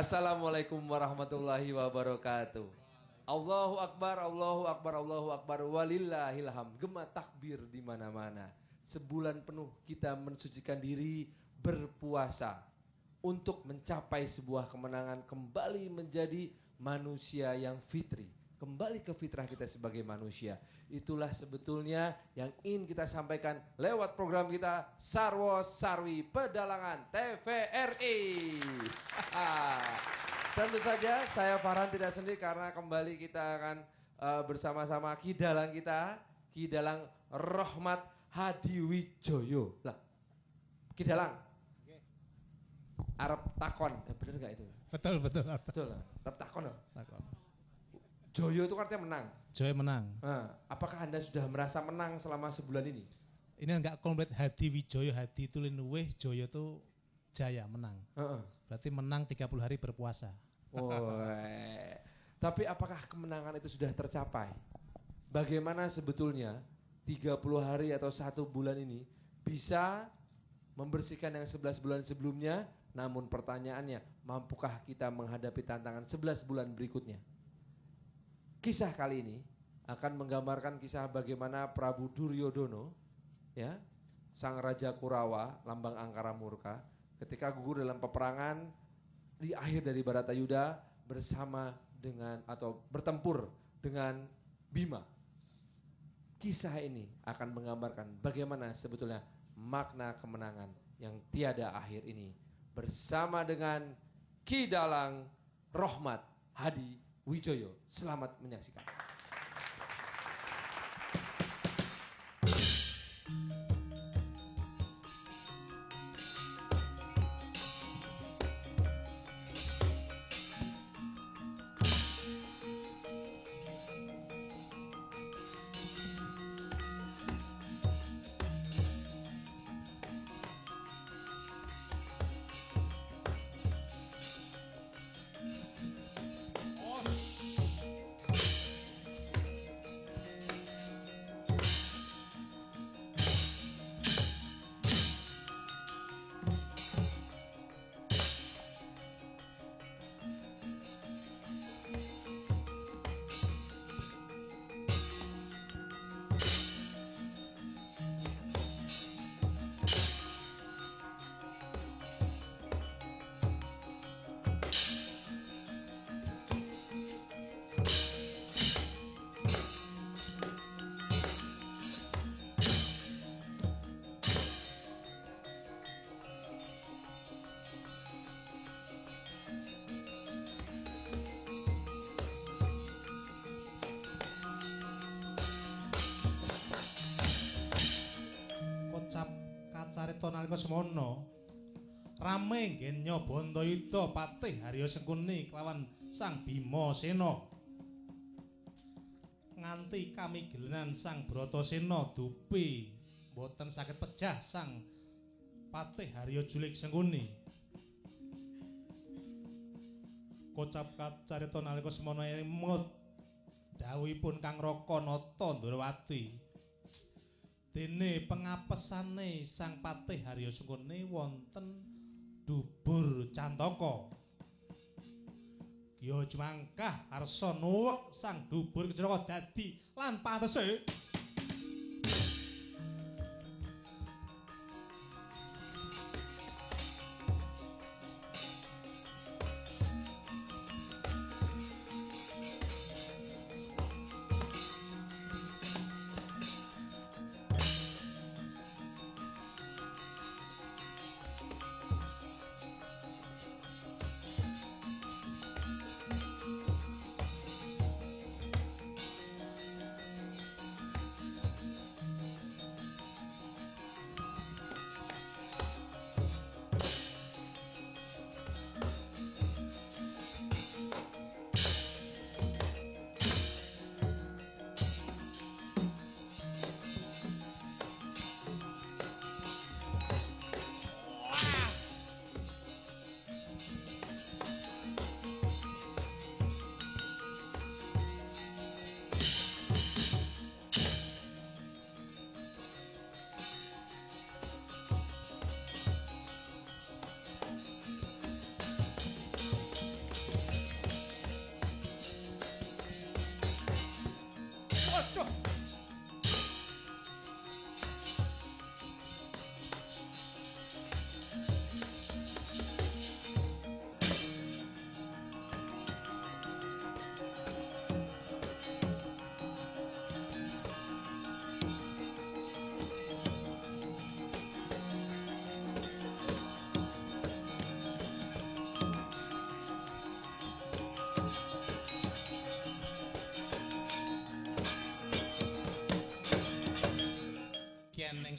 Assalamualaikum warahmatullahi wabarakatuh. Allahu Akbar, Allahu Akbar, Allahu Akbar, walillahilham. Gema takbir di mana-mana. Sebulan penuh kita mensucikan diri berpuasa untuk mencapai sebuah kemenangan, kembali menjadi manusia yang fitri. Kembali ke fitrah kita sebagai manusia. Itulah sebetulnya yang ingin kita sampaikan lewat program kita Sarwo Sarwi Pedalangan TVRI. Tentu saja saya Farhan tidak sendiri karena kembali kita akan bersama-sama Kidalang kita, Kidalang Rohmat Hadi Wijoyo. Lah, Kidalang. Arab takon, bener gak itu? Betul. Betul lah, Arab takon. Takon. Joyo itu artinya menang. Joyo menang. Nah, apakah Anda sudah merasa menang selama sebulan ini? Ini enggak komplit Hadi Wijoyo, Hadi itu Linuweh, Joyo itu Jaya, menang. Berarti menang 30 hari berpuasa. Tapi apakah kemenangan itu sudah tercapai? Bagaimana sebetulnya 30 hari atau 1 bulan ini bisa membersihkan yang 11 bulan sebelumnya? Namun pertanyaannya, mampukah kita menghadapi tantangan 11 bulan berikutnya? Kisah kali ini akan menggambarkan kisah bagaimana Prabu Duryodono, ya, sang Raja Kurawa, lambang angkara murka, ketika gugur dalam peperangan di akhir dari Baratayuda bersama dengan atau bertempur dengan Bima. Kisah ini akan menggambarkan bagaimana sebetulnya makna kemenangan yang tiada akhir ini bersama dengan Kidalang Rohmat Hadi Wijoyo. Selamat menyaksikan. Kacarita nalika semono rame ngenya Bantayuda Patih Harya Sengkuni kelawan Sang Bima Sena nganti kamigenan Sang Bratasena dupi boten saged pejah Sang Patih Harya Julik Sengkuni. Kocap kacarita nalika semono emut dawuhipun Kang Raka Nata Ndrawati. Dene pengapesane Sang Patih Harya Sengkuni wonten dubur Cantaka. Kiya Jumangkah arsa nuwek sang dubur Kecraka dadi lan pantese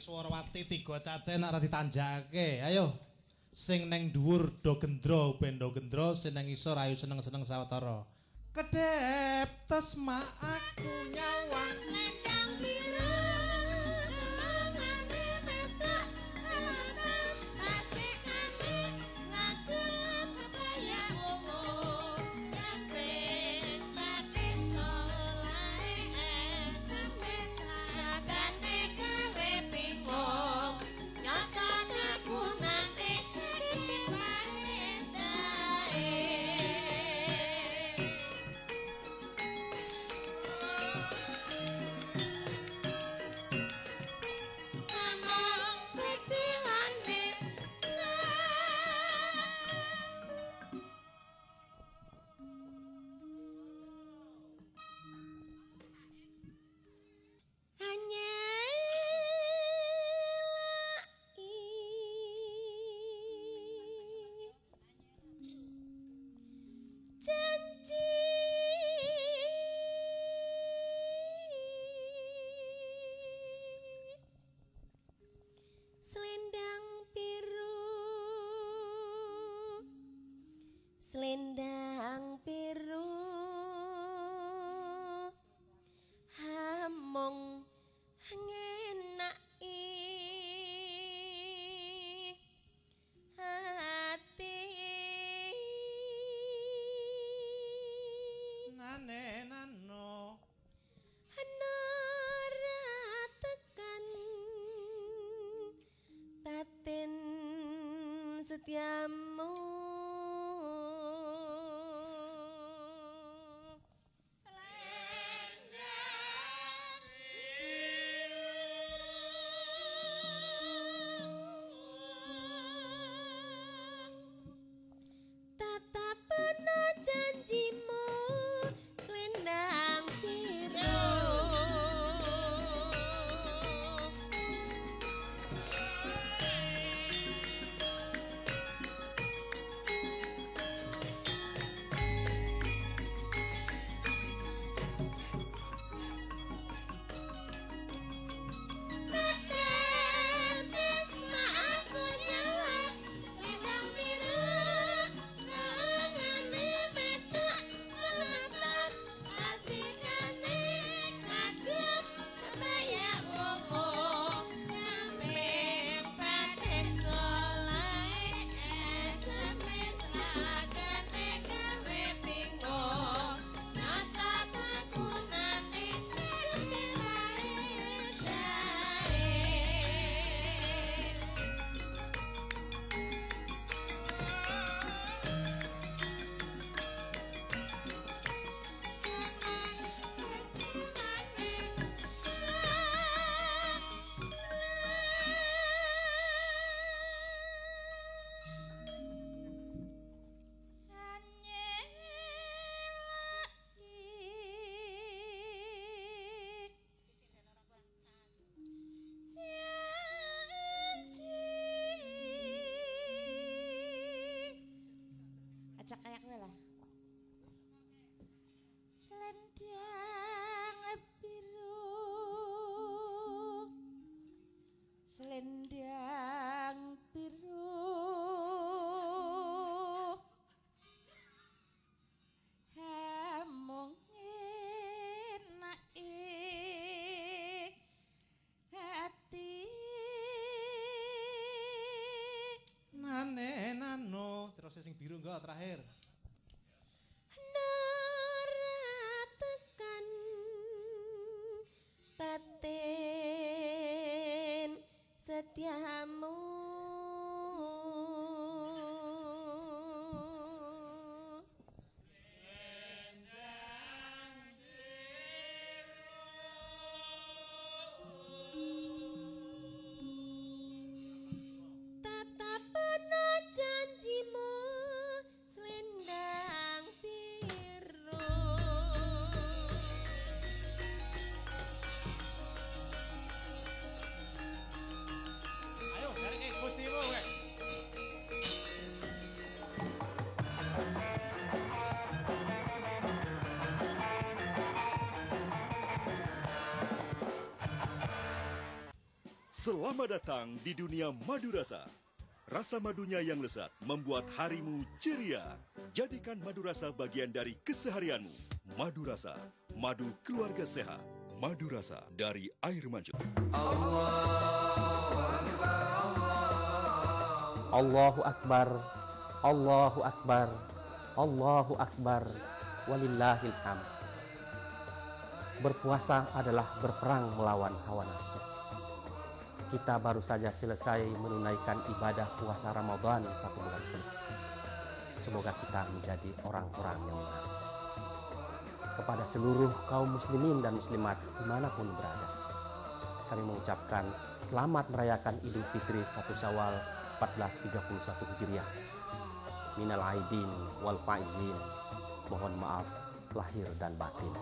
Swarawati tiga caceh nak ra ditanjakake. Ayo. Sing neng dhuwur do gendro ben do gendro, sing neng isor ayo seneng-seneng sawetara. Kedep tesma aku nyawang Selendang biru selangane petak kalatar kasekane lagu kebaya ungu Kampret batin solae SMS lagane gawe bingung Nyata kagunane kadipae dae Among keciwane janji Selendang biru Selendang biru Hamong ngenaki hati nane nano. Hanara tekan batin setiamu Selendang Tatapana janjimu selendang biru Mesma aku nyawang selendang biru Langane petak kelatar Asikane kagum kebaya ungu Kampret batin solae SMS lagane gawe bingung Nyata kagunane kadipae dae Acak kayak gue lah. Selendang biru Selendang biru Hamong enake hati Nane nano. Terus sing biru enggak terakhir. Nara tekan batin setiamu Tatapana janjimu selendang biru Ayo, dari Selamat datang di dunia madu rasa. Rasa madunya yang lezat membuat harimu ceria. Jadikan madu rasa bagian dari keseharianmu. Madu rasa, madu keluarga sehat. Madu rasa dari air mancur. Allahu Akbar, Allahu Akbar, Allahu Akbar, walillahil hamd. Berpuasa adalah berperang melawan hawa nafsu. Kita baru saja selesai menunaikan ibadah puasa Ramadan 1 bulan penuh. Semoga kita menjadi orang-orang yang benar. Kepada seluruh kaum muslimin dan muslimat dimanapun berada, kami mengucapkan selamat merayakan Idul Fitri 1 Syawal 1431 Hijriah. Minal aidin wal faizin. Mohon maaf lahir dan batin.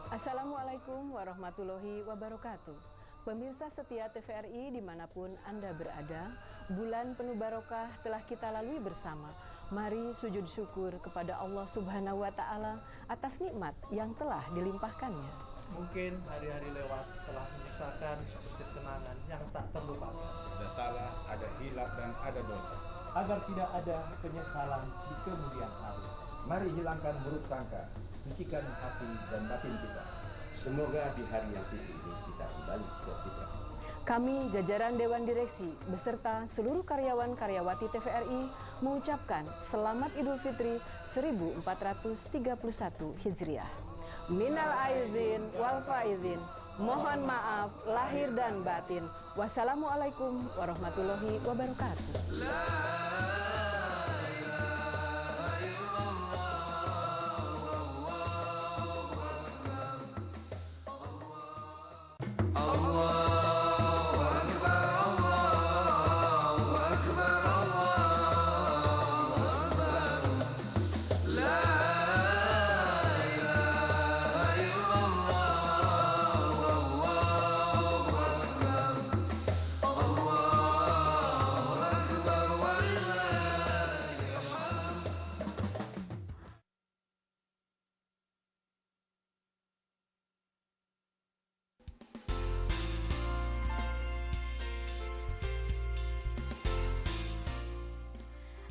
Assalamualaikum warahmatullahi wabarakatuh. Pemirsa setia TVRI dimanapun Anda berada, bulan penuh barokah telah kita lalui bersama. Mari sujud syukur kepada Allah Subhanahu wa Ta'ala atas nikmat yang telah dilimpahkannya. Mungkin hari-hari lewat telah menyisakan seperti kenangan yang tak terlupakan. Ada salah, ada hilaf, dan ada dosa. Agar tidak ada penyesalan di kemudian hari. Mari hilangkan buruk sangka, sucikan hati dan batin kita. Semoga di hari yang fitri ini kita kembali ke fitrah. Kami jajaran Dewan Direksi beserta seluruh karyawan-karyawati TVRI mengucapkan Selamat Idul Fitri 1431 Hijriah. Minal aizin wal faizin. Mohon maaf lahir dan batin. Wassalamualaikum warahmatullahi wabarakatuh.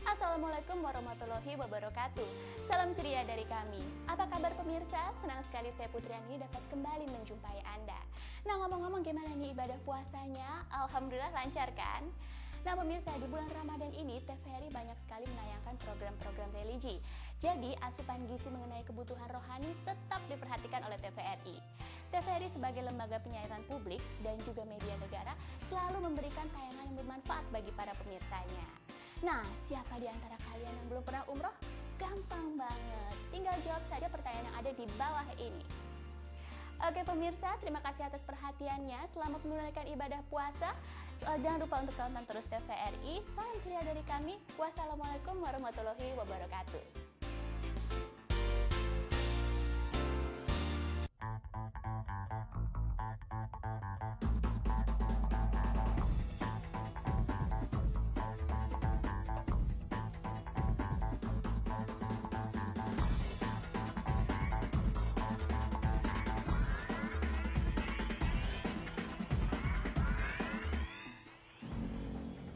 Assalamualaikum warahmatullahi wabarakatuh. Salam ceria dari kami. Apa kabar pemirsa? Senang sekali saya Putriani dapat kembali menjumpai Anda. Nah, ngomong-ngomong gimana nih ibadah puasanya? Alhamdulillah lancar kan? Nah pemirsa, di bulan Ramadan ini TVRI banyak sekali menayangkan program-program religi. Jadi asupan gizi mengenai kebutuhan rohani tetap diperhatikan oleh TVRI. TVRI sebagai lembaga penyiaran publik dan juga media negara selalu memberikan tayangan yang bermanfaat bagi para pemirsanya. Nah, siapa di antara kalian yang belum pernah umroh? Gampang banget, tinggal jawab saja pertanyaan yang ada di bawah ini. Oke pemirsa, terima kasih atas perhatiannya. Selamat menunaikan ibadah puasa. Jangan lupa untuk tonton terus TVRI. Salam ceria dari kami. Wassalamualaikum warahmatullahi wabarakatuh.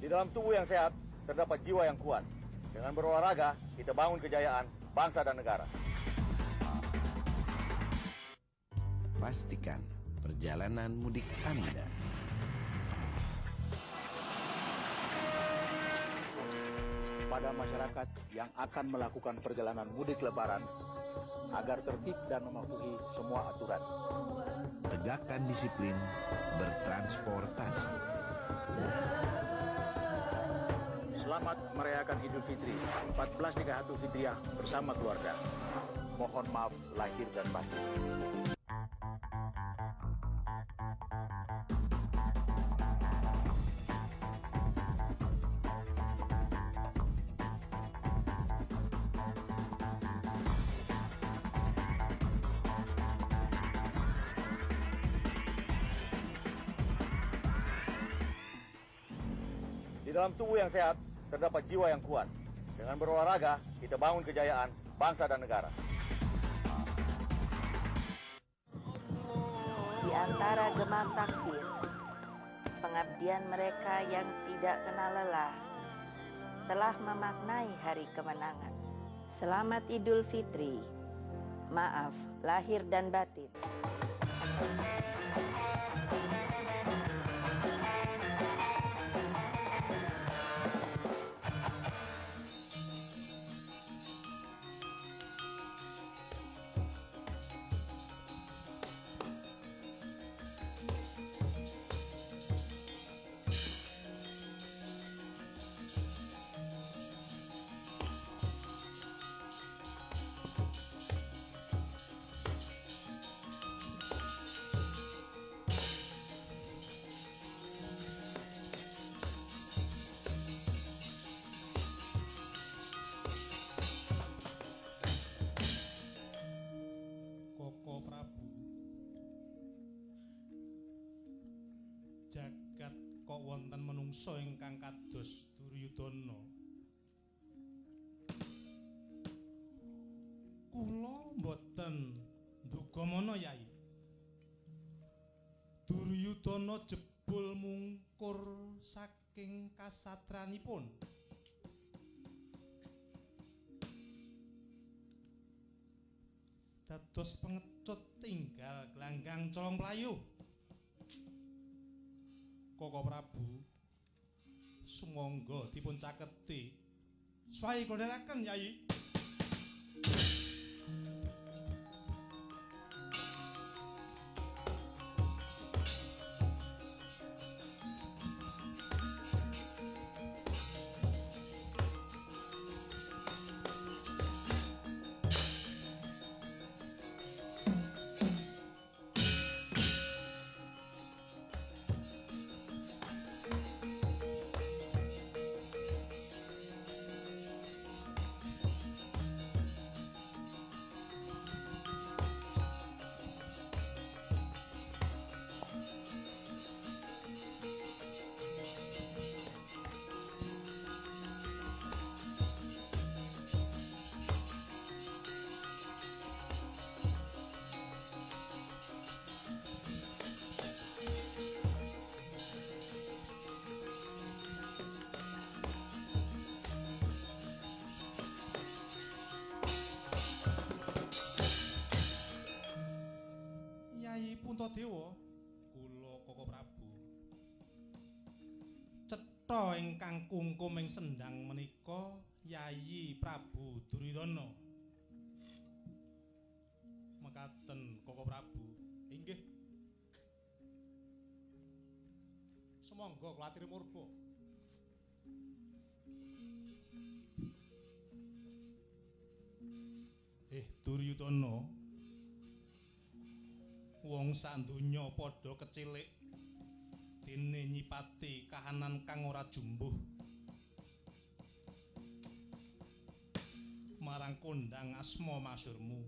Di dalam tubuh yang sehat, terdapat jiwa yang kuat. Dengan berolahraga, kita bangun kejayaan bangsa dan negara. Pastikan perjalanan mudik Anda pada masyarakat yang akan melakukan perjalanan mudik lebaran agar tertib dan mematuhi semua aturan. tegakkan disiplin bertransportasi. Selamat merayakan Idul Fitri 1431 Hijriah bersama keluarga. Mohon maaf lahir dan batin. Di dalam tubuh yang sehat terdapat jiwa yang kuat. Dengan berolahraga, kita bangun kejayaan bangsa dan negara. Di antara gema takbir, pengabdian mereka yang tidak kenal lelah telah memaknai hari kemenangan. Selamat Idul Fitri. Maaf lahir dan batin. Jagat kok wonten menungso ingkang kados Duryudana. Kula mboten ndugamana Yai. Duryudana jebul mungkur saking kasatranipun. Dados pengecut tinggal glanggang colong playu. Koko Prabu sumangga dipun caketi. Swai kondharaken Yai. Puntadewa, kula Koko Prabu. Cetha ingkang kungkum ing sendhang menika Yayi Prabu Duryudana. Mekaten Koko Prabu. Inggih. Sumangga kula aturi murba. Duryudana. Wong sak donya padha kecilik dene nyipati kahanan kang ora jumbuh marang kondang asma masyhurmu.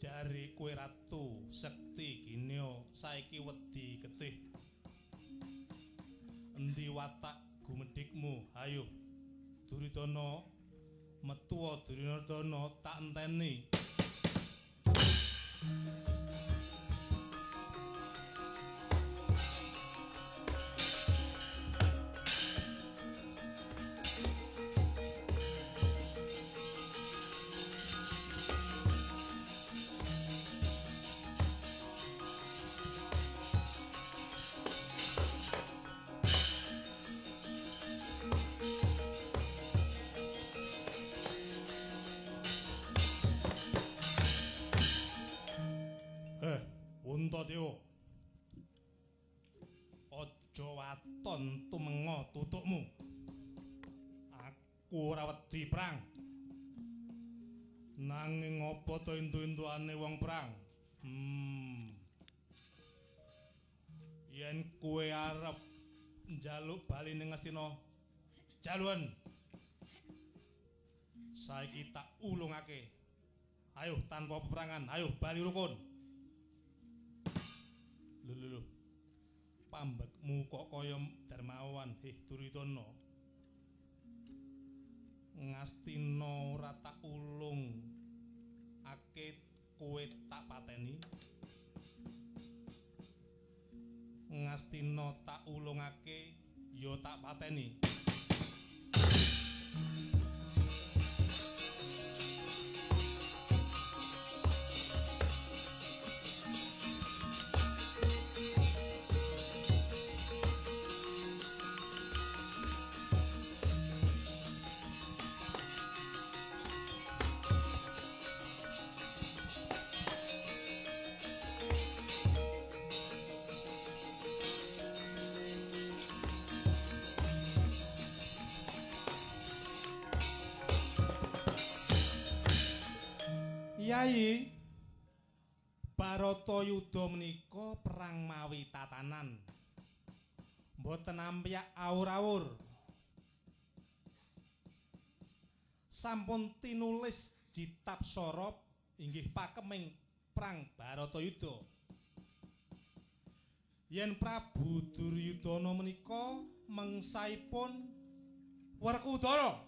Jare kowe ratu sekti Ginya saiki wedi getih. Endi watak gumedhikmu? Hayo Duryudana, metu Duryudana tak enteni. Puntadewa, aja waton tumenga tutukmu. Aku ora wedi perang. Nanging apa to entu-entuane wong perang? Yen kowe arep njaluk bali ning Astina, jaluan. Saiki tak ulungake. Ayo tanpa peperangan, ayo bali rukun. Lho. pambekmu kok kaya Darmawan Duryudana. Ngastina ora tak ulung ake kowe tak pateni. Ngastina tak ulungake ya tak pateni. Yai, Baratayuda menika perang mawi tatanan. Mboten ampyak awur-awur. Sampun tinulis jitab sorop inggih pakeming perang Baratayuda. Yen Prabu Duryudana menika mengsaipun Werkudara.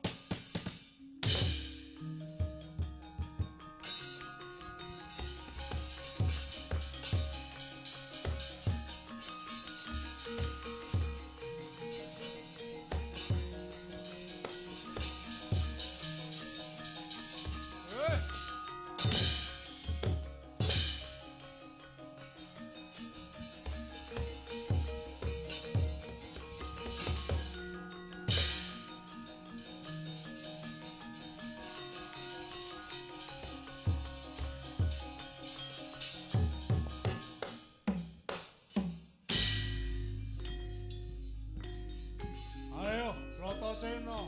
Ayo, Bratasena.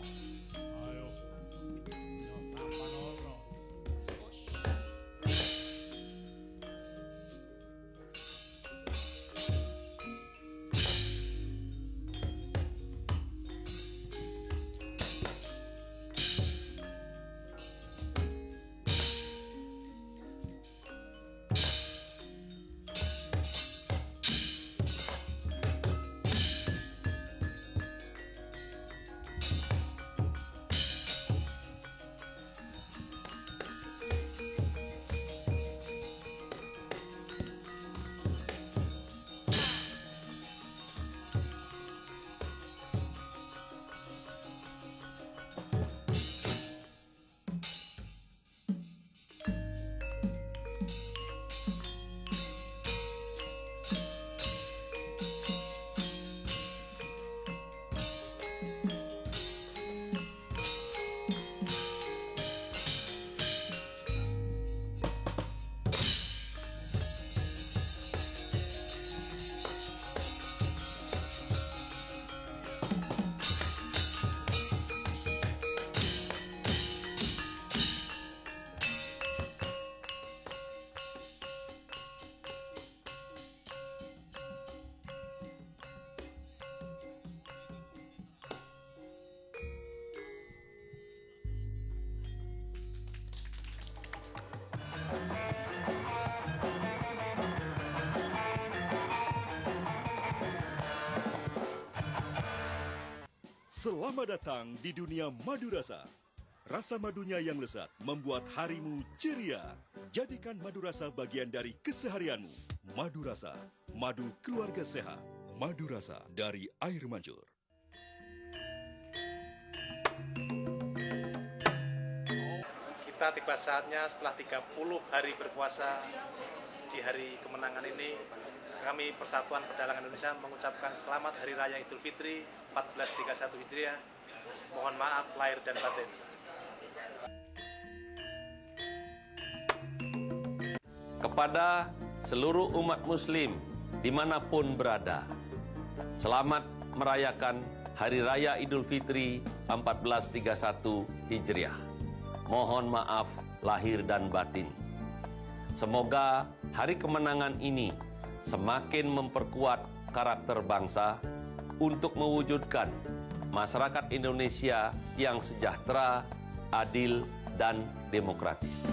Ayo. Yo tampan ora. Selamat datang di dunia madu rasa. Rasa madunya yang lezat membuat harimu ceria. Jadikan madu rasa bagian dari keseharianmu. Madu rasa, madu keluarga sehat. Madu rasa dari air mancur. Kita tiba saatnya setelah 30 hari berpuasa di hari kemenangan ini, kami Persatuan Pedalang Indonesia mengucapkan selamat Hari Raya Idul Fitri 1431 Hijriah. Mohon maaf lahir dan batin. Kepada seluruh umat muslim dimanapun berada, selamat merayakan Hari Raya Idul Fitri 1431 Hijriah. Mohon maaf lahir dan batin. Semoga hari kemenangan ini semakin memperkuat karakter bangsa untuk mewujudkan masyarakat Indonesia yang sejahtera, adil, dan demokratis.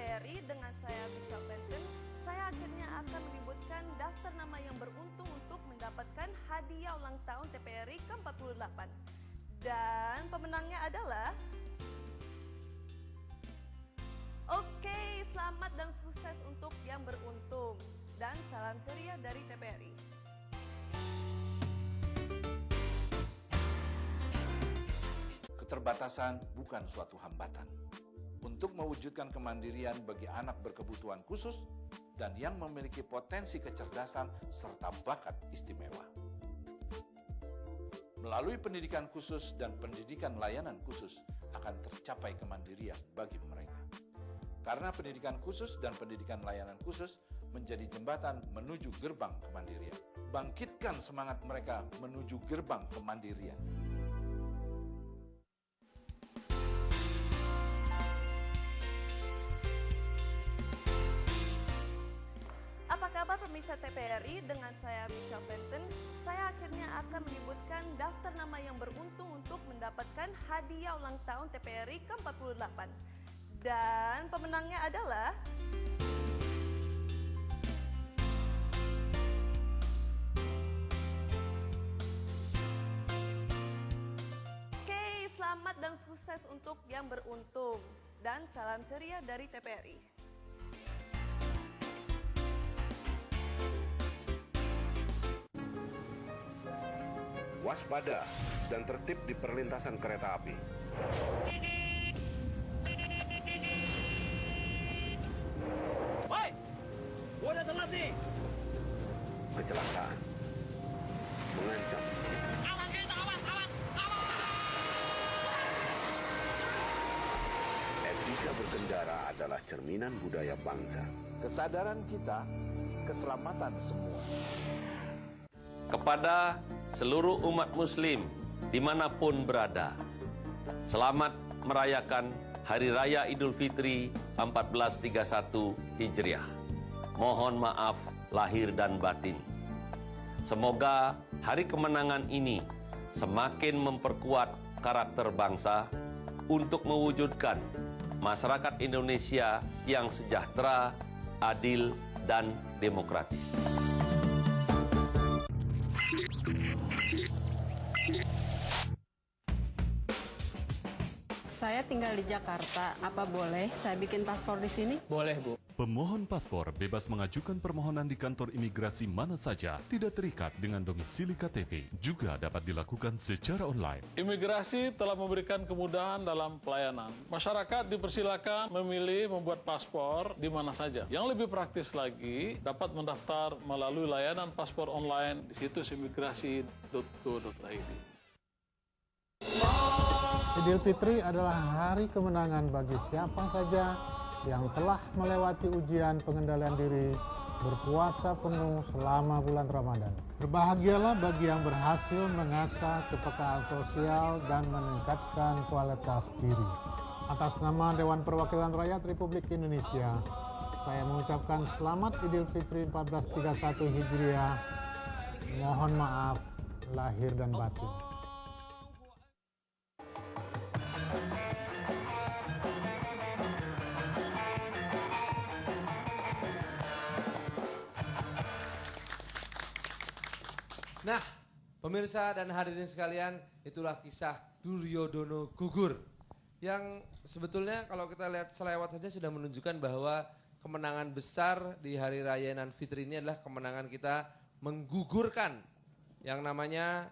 TPRI dengan saya Michelle Benton, saya akhirnya akan menyebutkan daftar nama yang beruntung untuk mendapatkan hadiah ulang tahun TPRI ke-48. Dan pemenangnya adalah... Oke, selamat dan sukses untuk yang beruntung. Dan salam ceria dari TPRI. Keterbatasan bukan suatu hambatan. Untuk mewujudkan kemandirian bagi anak berkebutuhan khusus dan yang memiliki potensi kecerdasan serta bakat istimewa. Melalui pendidikan khusus dan pendidikan layanan khusus akan tercapai kemandirian bagi mereka. Karena pendidikan khusus dan pendidikan layanan khusus menjadi jembatan menuju gerbang kemandirian. Bangkitkan semangat mereka menuju gerbang kemandirian. Apa kabar pemirsa TPRI? Dengan saya Michelle Benton, saya akhirnya akan menyebutkan daftar nama yang beruntung untuk mendapatkan hadiah ulang tahun TPRI ke-48. Dan pemenangnya adalah... Oke, selamat dan sukses untuk yang beruntung. Dan salam ceria dari TPRI. Waspada dan tertib di perlintasan kereta api. Woi, gua udah telat nih. Kecelakaan mengancam. Awas kita, awas. Etika berkendara adalah cerminan budaya bangsa. Kesadaran kita, keselamatan semua. Kepada seluruh umat muslim dimanapun berada, selamat merayakan Hari Raya Idul Fitri 1431 Hijriah. Mohon maaf lahir dan batin. Semoga hari kemenangan ini semakin memperkuat karakter bangsa untuk mewujudkan masyarakat Indonesia yang sejahtera, adil, dan demokratis. Saya tinggal di Jakarta. Apa boleh saya bikin paspor di sini? Boleh, Bu. Pemohon paspor bebas mengajukan permohonan di kantor imigrasi mana saja, tidak terikat dengan domisili KTP. Juga dapat dilakukan secara online. Imigrasi telah memberikan kemudahan dalam pelayanan. Masyarakat dipersilakan memilih membuat paspor di mana saja. Yang lebih praktis lagi, dapat mendaftar melalui layanan paspor online di situs imigrasi.go.id. Idul Fitri adalah hari kemenangan bagi siapa saja yang telah melewati ujian pengendalian diri berpuasa penuh selama bulan Ramadan. Berbahagialah bagi yang berhasil mengasah kepekaan sosial dan meningkatkan kualitas diri. Atas nama Dewan Perwakilan Rakyat Republik Indonesia, saya mengucapkan selamat Idul Fitri 1431 Hijriah. Mohon maaf lahir dan batin. Nah, pemirsa dan hadirin sekalian, itulah kisah Duryodono gugur. Yang sebetulnya kalau kita lihat selewat saja sudah menunjukkan bahwa kemenangan besar di Hari Raya Idul Fitri ini adalah kemenangan kita menggugurkan yang namanya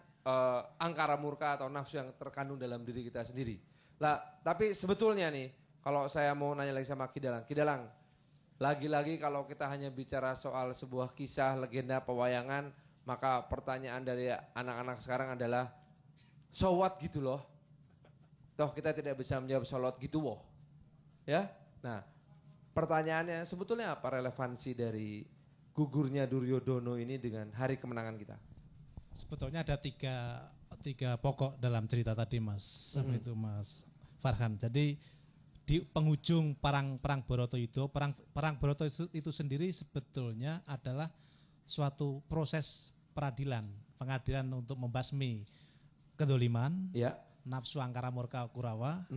angkara murka atau nafsu yang terkandung dalam diri kita sendiri. Lah, tapi sebetulnya nih, kalau saya mau nanya lagi sama Kidalang, lagi-lagi kalau kita hanya bicara soal sebuah kisah legenda pewayangan, maka pertanyaan dari anak-anak sekarang adalah, so what gitu loh. Toh kita tidak bisa menjawab so what gitu woh. Ya, nah pertanyaannya sebetulnya apa relevansi dari gugurnya Duryodono ini dengan hari kemenangan kita? Sebetulnya ada tiga pokok dalam cerita tadi Mas, sama itu Mas Farhan. Jadi di penghujung perang Bharatayuddha, perang Bharatayuddha itu sendiri sebetulnya adalah suatu proses pengadilan untuk membasmi kedoliman, nafsu angkara murka Kurawa,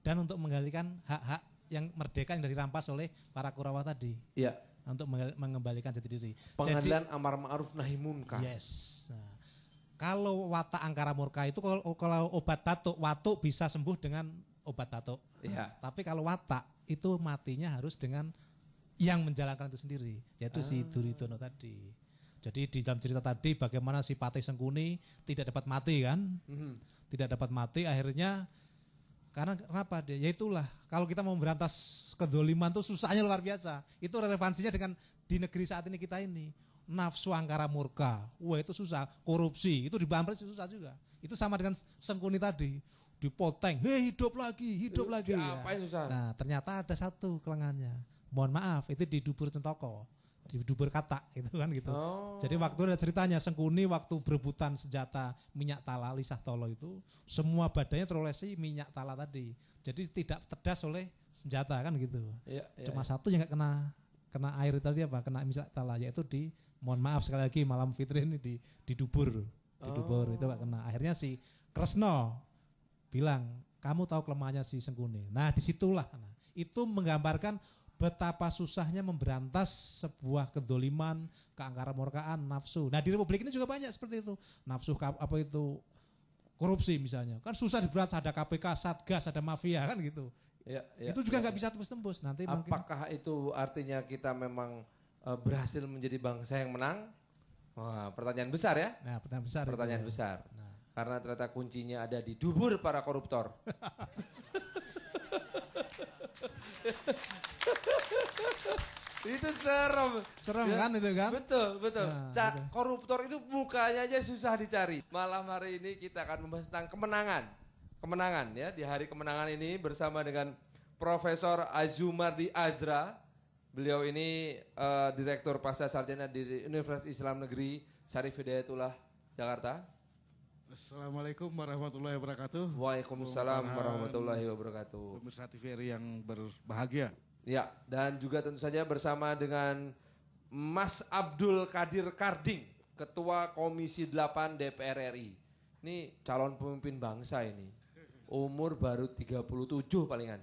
dan untuk menggalikan hak-hak yang merdeka yang dirampas oleh para Kurawa tadi. Iya. Untuk mengembalikan jati diri. Pengadilan amar ma'ruf nahi munkar. Yes. Nah, kalau watak angkara murka itu kalau obat batuk, watuk bisa sembuh dengan obat batuk. Iya. Tapi kalau watak itu matinya harus dengan yang menjalankan itu sendiri, yaitu si Duryudono tadi. Jadi di dalam cerita tadi bagaimana si Patih Sengkuni tidak dapat mati kan? Tidak dapat mati akhirnya karena kenapa dia? Ya itulah kalau kita mau memberantas kedoliman tuh susahnya luar biasa. Itu relevansinya dengan di negeri saat ini kita ini. Nafsu angkara murka, wah itu susah. Korupsi itu dibampres susah juga. Itu sama dengan Sengkuni tadi, dipoteng, hidup lagi. Apa yang susah? Nah ternyata ada satu kelengannya. Mohon maaf, itu di Dubur Centoko, di Dubur Katak itu kan gitu. Jadi waktu ada ceritanya Sengkuni waktu berebutan senjata minyak tala Lisah Tolo itu semua badannya terolesi minyak tala tadi. Jadi tidak terdas oleh senjata kan gitu. Cuma satu yang nggak kena air tadi apa? Kena minyak tala, yaitu di mohon maaf sekali lagi malam fitri ini di Dubur. Di Dubur itu nggak kena. Akhirnya si Kresno bilang, "Kamu tahu kelemahannya si Sengkuni." Nah, disitulah itu menggambarkan betapa susahnya memberantas sebuah kedoliman, keangkara murkaan, nafsu. Nah di Republik ini juga banyak seperti itu. Nafsu apa itu korupsi misalnya. Kan susah diberantas, ada KPK, Satgas, ada mafia kan gitu. Itu juga nggak bisa tembus-tembus. Nanti apakah itu artinya kita memang berhasil menjadi bangsa yang menang? Wah, pertanyaan besar ya. Nah, pertanyaan besar. Karena ternyata kuncinya ada di dubur para koruptor. Itu serem kan itu kan? Betul. Koruptor itu mukanya aja susah dicari. Malam hari ini kita akan membahas tentang kemenangan ya, di hari kemenangan ini bersama dengan Profesor Azumardi Azra. Beliau ini Direktur Pasca Sarjana di Universitas Islam Negeri Syarif Hidayatullah Jakarta. Assalamualaikum warahmatullahi wabarakatuh. Waalaikumsalam warahmatullahi wabarakatuh. Pemirsa TVRI yang berbahagia. Ya, dan juga tentu saja bersama dengan Mas Abdul Qadir Karding, Ketua Komisi 8 DPR RI. Ini calon pemimpin bangsa ini. Umur baru 37 palingan.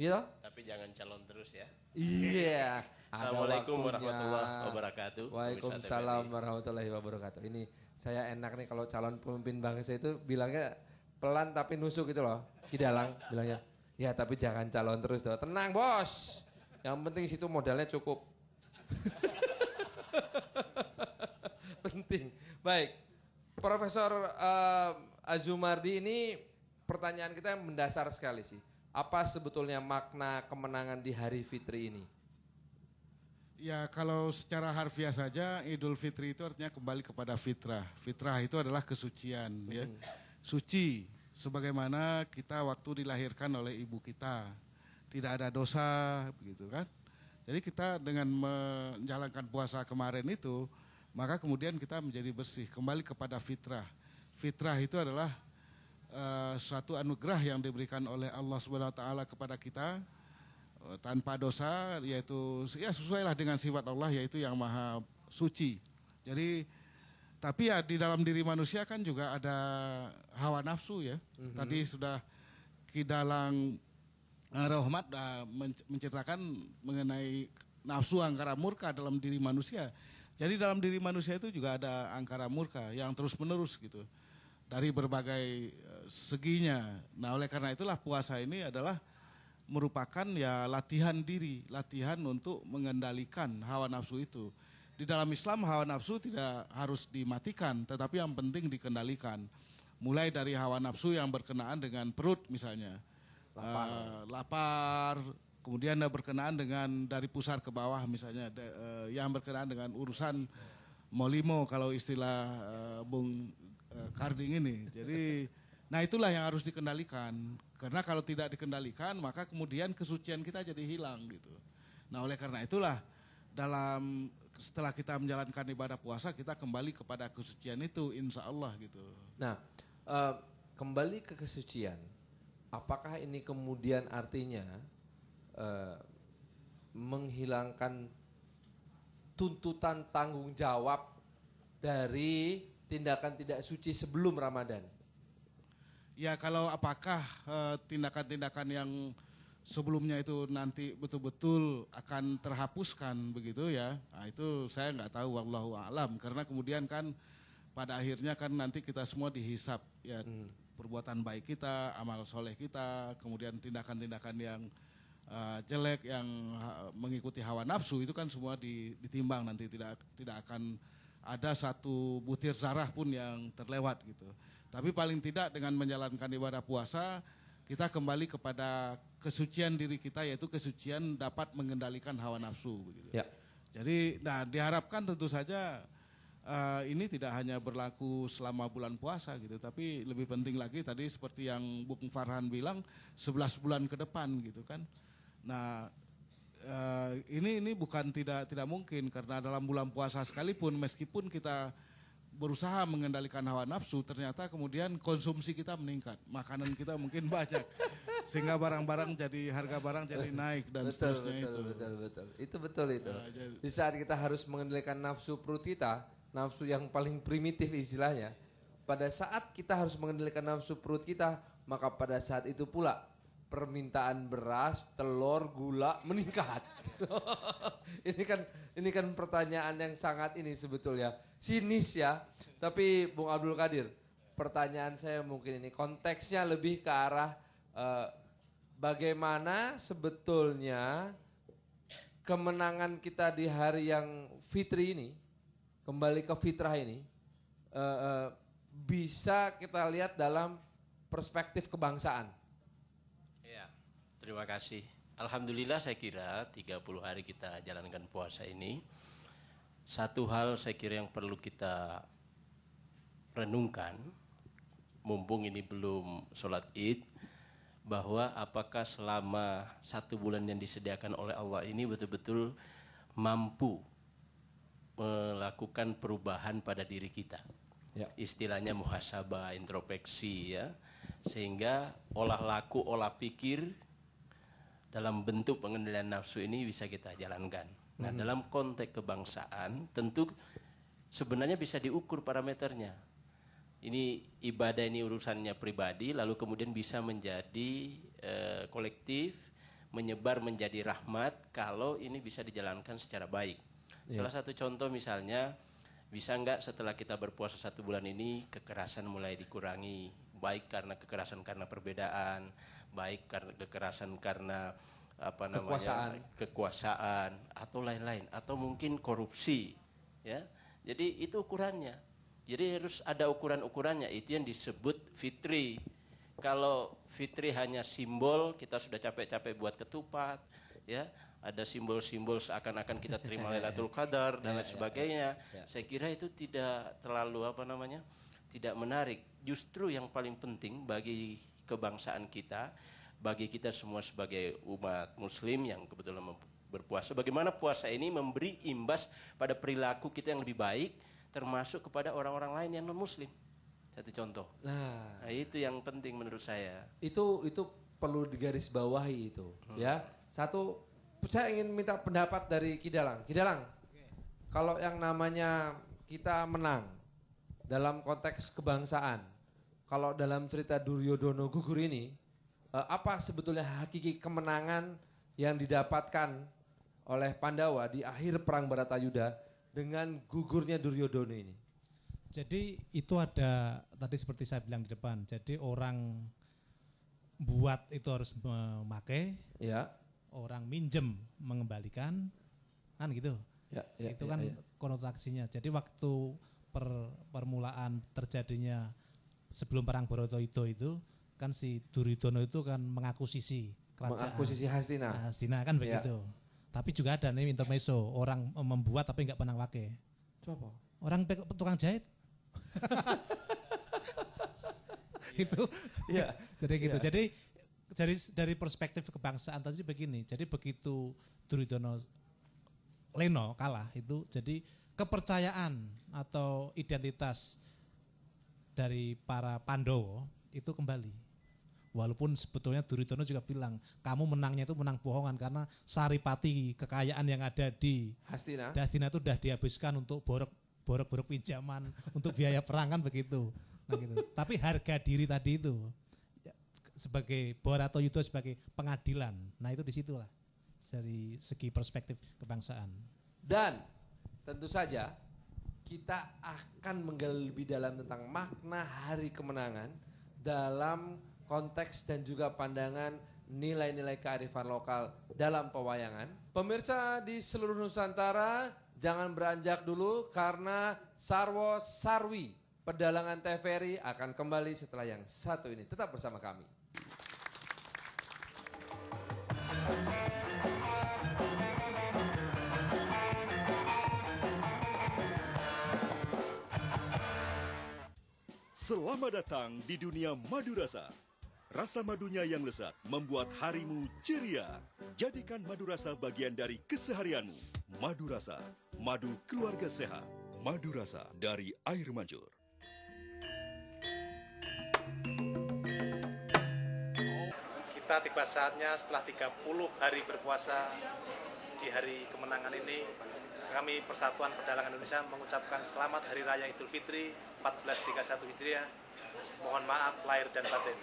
Iya. Tapi jangan calon terus ya. Iya. Assalamualaikum warahmatullahi wabarakatuh. Waalaikumsalam warahmatullahi wabarakatuh. Ini saya enak nih kalau calon pemimpin bangsa itu bilangnya pelan tapi nusuk gitu loh. Kidalang bilangnya, ya tapi jangan calon terus doh. Tenang bos, yang penting situ modalnya cukup. Penting. Baik, Profesor Azumardi, ini pertanyaan kita yang mendasar sekali sih. Apa sebetulnya makna kemenangan di hari fitri ini? Ya kalau secara harfiah saja Idul Fitri itu artinya kembali kepada fitrah. Fitrah itu adalah kesucian, ya. Suci, sebagaimana kita waktu dilahirkan oleh ibu kita. Tidak ada dosa, begitu kan. Jadi kita dengan menjalankan puasa kemarin itu, maka kemudian kita menjadi bersih, kembali kepada fitrah. Fitrah itu adalah suatu anugerah yang diberikan oleh Allah SWT kepada kita, tanpa dosa, yaitu ya sesuailah dengan sifat Allah, yaitu yang maha suci. Jadi tapi ya di dalam diri manusia kan juga ada hawa nafsu ya. Tadi sudah Kidalang Rohmat menceritakan mengenai nafsu angkara murka dalam diri manusia. Jadi dalam diri manusia itu juga ada angkara murka yang terus menerus gitu dari berbagai seginya. Nah oleh karena itulah puasa ini adalah merupakan ya latihan diri, latihan untuk mengendalikan hawa nafsu itu. Di dalam Islam hawa nafsu tidak harus dimatikan, tetapi yang penting dikendalikan. Mulai dari hawa nafsu yang berkenaan dengan perut misalnya, lapar, kemudian berkenaan dengan dari pusar ke bawah misalnya, yang berkenaan dengan urusan molimo kalau istilah Bung Karding ini. Jadi nah itulah yang harus dikendalikan. Karena kalau tidak dikendalikan maka kemudian kesucian kita jadi hilang gitu. Nah oleh karena itulah setelah kita menjalankan ibadah puasa kita kembali kepada kesucian itu insya Allah gitu. Nah kembali ke kesucian, apakah ini kemudian artinya menghilangkan tuntutan tanggung jawab dari tindakan tidak suci sebelum Ramadan? Ya kalau apakah tindakan-tindakan yang sebelumnya itu nanti betul-betul akan terhapuskan begitu ya. Nah, itu saya nggak tahu, wallahu a'lam, karena kemudian kan pada akhirnya kan nanti kita semua dihisap ya, perbuatan baik kita, amal soleh kita, kemudian tindakan-tindakan yang jelek yang mengikuti hawa nafsu itu kan semua ditimbang nanti, tidak akan ada satu butir zarah pun yang terlewat gitu. Tapi paling tidak dengan menjalankan ibadah puasa kita kembali kepada kesucian diri kita, yaitu kesucian dapat mengendalikan hawa nafsu begitu. Ya. Jadi diharapkan tentu saja ini tidak hanya berlaku selama bulan puasa gitu, tapi lebih penting lagi tadi seperti yang Bung Farhan bilang 11 bulan ke depan gitu kan. Nah, ini bukan tidak mungkin, karena dalam bulan puasa sekalipun meskipun kita berusaha mengendalikan hawa nafsu, ternyata kemudian konsumsi kita meningkat, makanan kita mungkin banyak, sehingga harga barang jadi naik dan seterusnya itu. Betul. Itu betul itu. Di saat kita harus mengendalikan nafsu perut kita, nafsu yang paling primitif istilahnya, pada saat kita harus mengendalikan nafsu perut kita, maka pada saat itu pula permintaan beras, telur, gula meningkat. Ini kan pertanyaan yang sangat ini sebetulnya sinis ya. Tapi Bung Abdul Qadir, pertanyaan saya mungkin ini konteksnya lebih ke arah bagaimana sebetulnya kemenangan kita di hari yang fitri ini, kembali ke fitrah ini, bisa kita lihat dalam perspektif kebangsaan. Terima kasih. Alhamdulillah saya kira 30 hari kita jalankan puasa ini, satu hal saya kira yang perlu kita renungkan, mumpung ini belum sholat id, bahwa apakah selama 1 bulan yang disediakan oleh Allah ini betul-betul mampu melakukan perubahan pada diri kita. Ya. Istilahnya muhasabah, introspeksi ya, sehingga olah laku, olah pikir dalam bentuk pengendalian nafsu ini bisa kita jalankan. Nah, dalam konteks kebangsaan tentu sebenarnya bisa diukur parameternya. Ini ibadah, ini urusannya pribadi, lalu kemudian bisa menjadi kolektif, menyebar menjadi rahmat kalau ini bisa dijalankan secara baik. Salah satu contoh misalnya, bisa enggak setelah kita berpuasa 1 bulan ini kekerasan mulai dikurangi, baik karena kekerasan karena perbedaan, baik karena kekerasan karena kekuasaan atau lain-lain, atau mungkin korupsi ya. Jadi itu ukurannya. Jadi harus ada ukuran-ukurannya, itu yang disebut fitri. Kalau fitri hanya simbol, kita sudah capek-capek buat ketupat ya, ada simbol-simbol seakan-akan kita terima Lailatul Qadar dan lain sebagainya. Saya kira itu tidak terlalu tidak menarik. Justru yang paling penting bagi kebangsaan kita, bagi kita semua sebagai umat muslim yang kebetulan berpuasa, bagaimana puasa ini memberi imbas pada perilaku kita yang lebih baik, termasuk kepada orang-orang lain yang non muslim. Satu contoh. Nah, itu yang penting menurut saya. Itu perlu digarisbawahi itu ya. Satu, saya ingin minta pendapat dari Kidalang. Kidalang, kalau yang namanya kita menang dalam konteks kebangsaan, kalau dalam cerita Duryodono gugur ini, apa sebetulnya hakiki kemenangan yang didapatkan oleh Pandawa di akhir perang Baratayuda dengan gugurnya Duryodono ini? Jadi itu ada tadi seperti saya bilang di depan. Jadi orang buat itu harus memakai, ya. Orang minjem mengembalikan, kan gitu. Itu kan konotasinya. Jadi waktu permulaan terjadinya sebelum perang Baratayuda itu kan si Duryodono itu kan mengakuisisi kerajaan. Mengakuisisi Hastina. Hastina kan begitu. Tapi juga ada nih intermezzo, orang membuat tapi nggak pernah pakai. Coba. Orang tukang jahit. Itu. Ya. Jadi gitu. Jadi dari perspektif kebangsaan tadi begini. Jadi begitu Duryodono Leno kalah itu, jadi kepercayaan atau identitas dari para Pandawa itu kembali. Walaupun sebetulnya Duryodono juga bilang, kamu menangnya itu menang bohongan karena saripati kekayaan yang ada di Hastina itu sudah dihabiskan untuk borok pinjaman, untuk biaya perang kan begitu. Nah gitu. Tapi harga diri tadi itu, sebagai Bharata Yudha sebagai pengadilan. Nah itu disitulah dari segi perspektif kebangsaan. Dan tentu saja kita akan menggali lebih dalam tentang makna Hari Kemenangan dalam konteks dan juga pandangan nilai-nilai kearifan lokal dalam pewayangan. Pemirsa di seluruh Nusantara, jangan beranjak dulu karena Sarwo Sarwi Pedalangan TVRI akan kembali setelah yang satu ini. Tetap bersama kami. Selamat datang di dunia madu rasa. Rasa madunya yang lezat membuat harimu ceria. Jadikan madu rasa bagian dari keseharianmu. Madu rasa, madu keluarga sehat. Madu rasa dari air mancur. Kita tiba saatnya setelah 30 hari berpuasa di hari kemenangan ini, kami Persatuan Pedalangan Indonesia mengucapkan selamat Hari Raya Idul Fitri 1431 Hijriah. Mohon maaf lahir dan batin.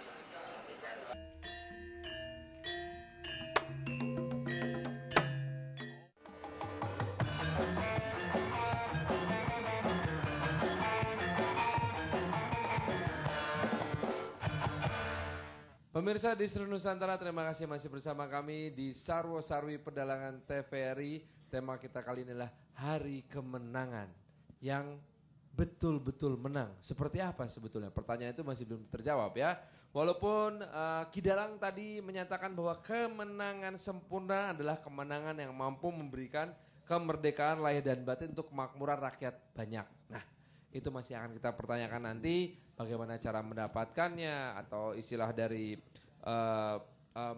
Pemirsa di seluruh Nusantara, terima kasih masih bersama kami di Sarwo Sarwi Pedalangan TVRI. Tema kita kali ini adalah Hari Kemenangan yang betul-betul menang. Seperti apa sebetulnya? Pertanyaan itu masih belum terjawab ya. Walaupun Kidalang tadi menyatakan bahwa kemenangan sempurna adalah kemenangan yang mampu memberikan kemerdekaan lahir dan batin untuk kemakmuran rakyat banyak. Nah, itu masih akan kita pertanyakan nanti bagaimana cara mendapatkannya, atau istilah dari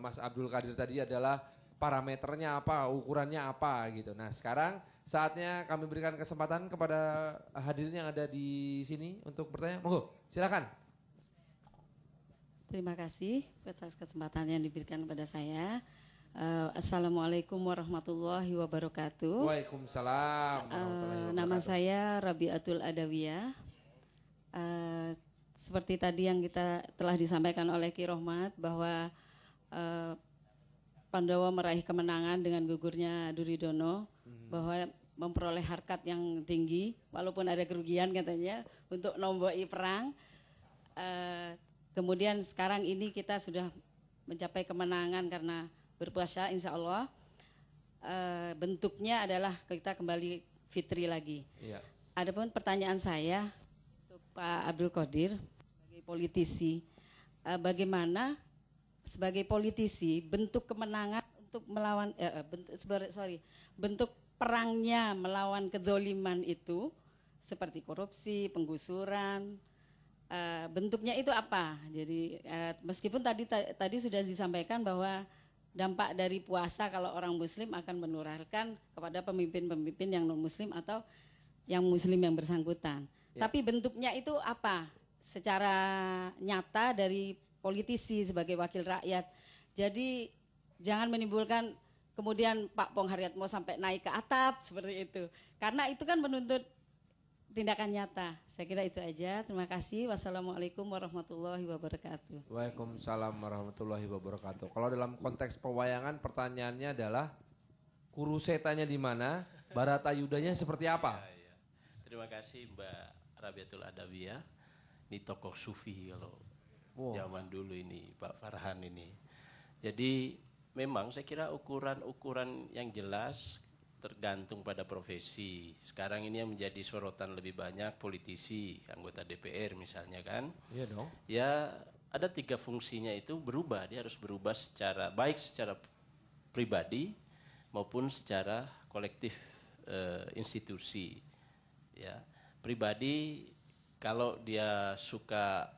Mas Abdul Qadir tadi adalah parameternya apa, ukurannya apa gitu. Nah sekarang saatnya kami berikan kesempatan kepada hadirin yang ada di sini untuk bertanya. Monggo, silakan. Terima kasih atas kesempatan yang diberikan kepada saya. Assalamualaikum warahmatullahi wabarakatuh. Waalaikumsalam warahmatullahi wabarakatuh. Nama saya Rabiatul Adawiyah. Seperti tadi yang kita telah disampaikan oleh Ki Rohmat bahwa Pandawa meraih kemenangan dengan gugurnya Duryudono, bahwa memperoleh harkat yang tinggi walaupun ada kerugian katanya untuk nomboi perang. Kemudian sekarang ini kita sudah mencapai kemenangan karena berpuasa, insya Allah. Bentuknya adalah kita kembali fitri lagi. Iya. Adapun pertanyaan saya untuk Pak Abdul Qadir sebagai politisi, bagaimana sebagai politisi bentuk kemenangan untuk melawan bentuk perangnya melawan kedzoliman itu seperti korupsi, penggusuran, bentuknya itu apa? Jadi meskipun tadi sudah disampaikan bahwa dampak dari puasa kalau orang muslim akan menularkan kepada pemimpin-pemimpin yang non muslim atau yang muslim yang bersangkutan. Ya. Tapi bentuknya itu apa? Secara nyata dari politisi sebagai wakil rakyat. Jadi jangan menimbulkan kemudian Pak Pong Haryatmo sampai naik ke atap seperti itu. Karena itu kan menuntut tindakan nyata. Saya kira itu aja. Terima kasih. Wassalamualaikum warahmatullahi wabarakatuh. Waalaikumsalam warahmatullahi wabarakatuh. Kalau dalam konteks pewayangan pertanyaannya adalah Kurusetanya di mana, Bharata Yudhanya seperti apa? Ya. Terima kasih Mbak Rabiatul Adawiyah. Ini tokoh sufi kalau zaman dulu ini Pak Farhan ini. Jadi memang saya kira ukuran-ukuran yang jelas tergantung pada profesi. Sekarang ini yang menjadi sorotan lebih banyak politisi, anggota DPR misalnya kan. Iya dong. Ya ada 3 fungsinya itu berubah. Dia harus berubah secara baik secara pribadi maupun secara kolektif institusi. Ya, pribadi kalau dia suka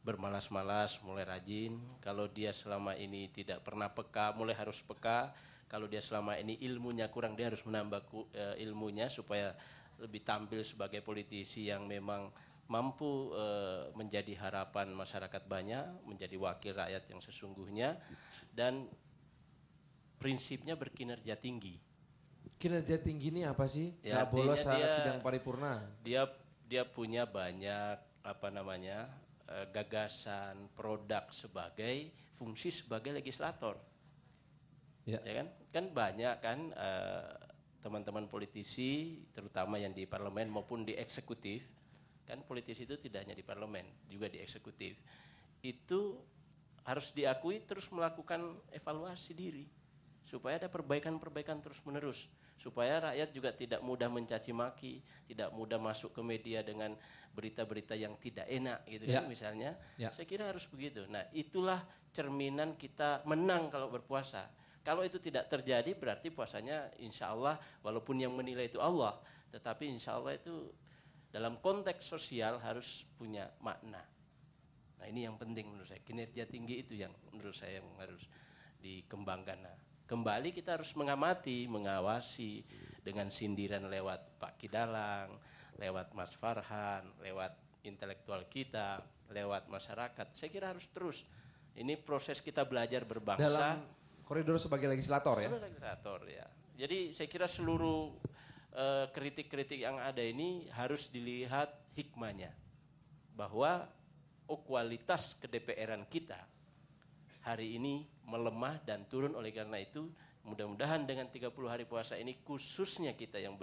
bermalas-malas mulai rajin, kalau dia selama ini tidak pernah peka mulai harus peka, kalau dia selama ini ilmunya kurang dia harus menambah ilmunya supaya lebih tampil sebagai politisi yang memang mampu menjadi harapan masyarakat banyak, menjadi wakil rakyat yang sesungguhnya, dan prinsipnya berkinerja tinggi. Kinerja tinggi ini apa sih? Ya, Gak bolos saat sidang paripurna. Dia punya banyak gagasan, produk sebagai fungsi sebagai legislator. Ya kan? Kan banyak kan teman-teman politisi, terutama yang di parlemen maupun di eksekutif, kan politisi itu tidak hanya di parlemen, juga di eksekutif. Itu harus diakui terus melakukan evaluasi diri supaya ada perbaikan-perbaikan terus-menerus, supaya rakyat juga tidak mudah mencaci maki, tidak mudah masuk ke media dengan berita-berita yang tidak enak gitu kan misalnya. Saya kira harus begitu. Nah, itulah cerminan kita menang kalau berpuasa. Kalau itu tidak terjadi berarti puasanya insya Allah, walaupun yang menilai itu Allah, tetapi insya Allah itu dalam konteks sosial harus punya makna. Nah, ini yang penting menurut saya, kinerja tinggi itu yang menurut saya yang harus dikembangkan. Nah, kembali kita harus mengamati, mengawasi dengan sindiran lewat Pak Kidalang, lewat Mas Farhan, lewat intelektual kita, lewat masyarakat. Saya kira harus terus. Ini proses kita belajar berbangsa. Dalam koridor sebagai legislator ya? Sebagai legislator ya. Jadi saya kira seluruh kritik-kritik yang ada ini harus dilihat hikmahnya. Bahwa kualitas kedPR-an kita hari ini melemah dan turun, oleh karena itu mudah-mudahan dengan 30 hari puasa ini khususnya kita yang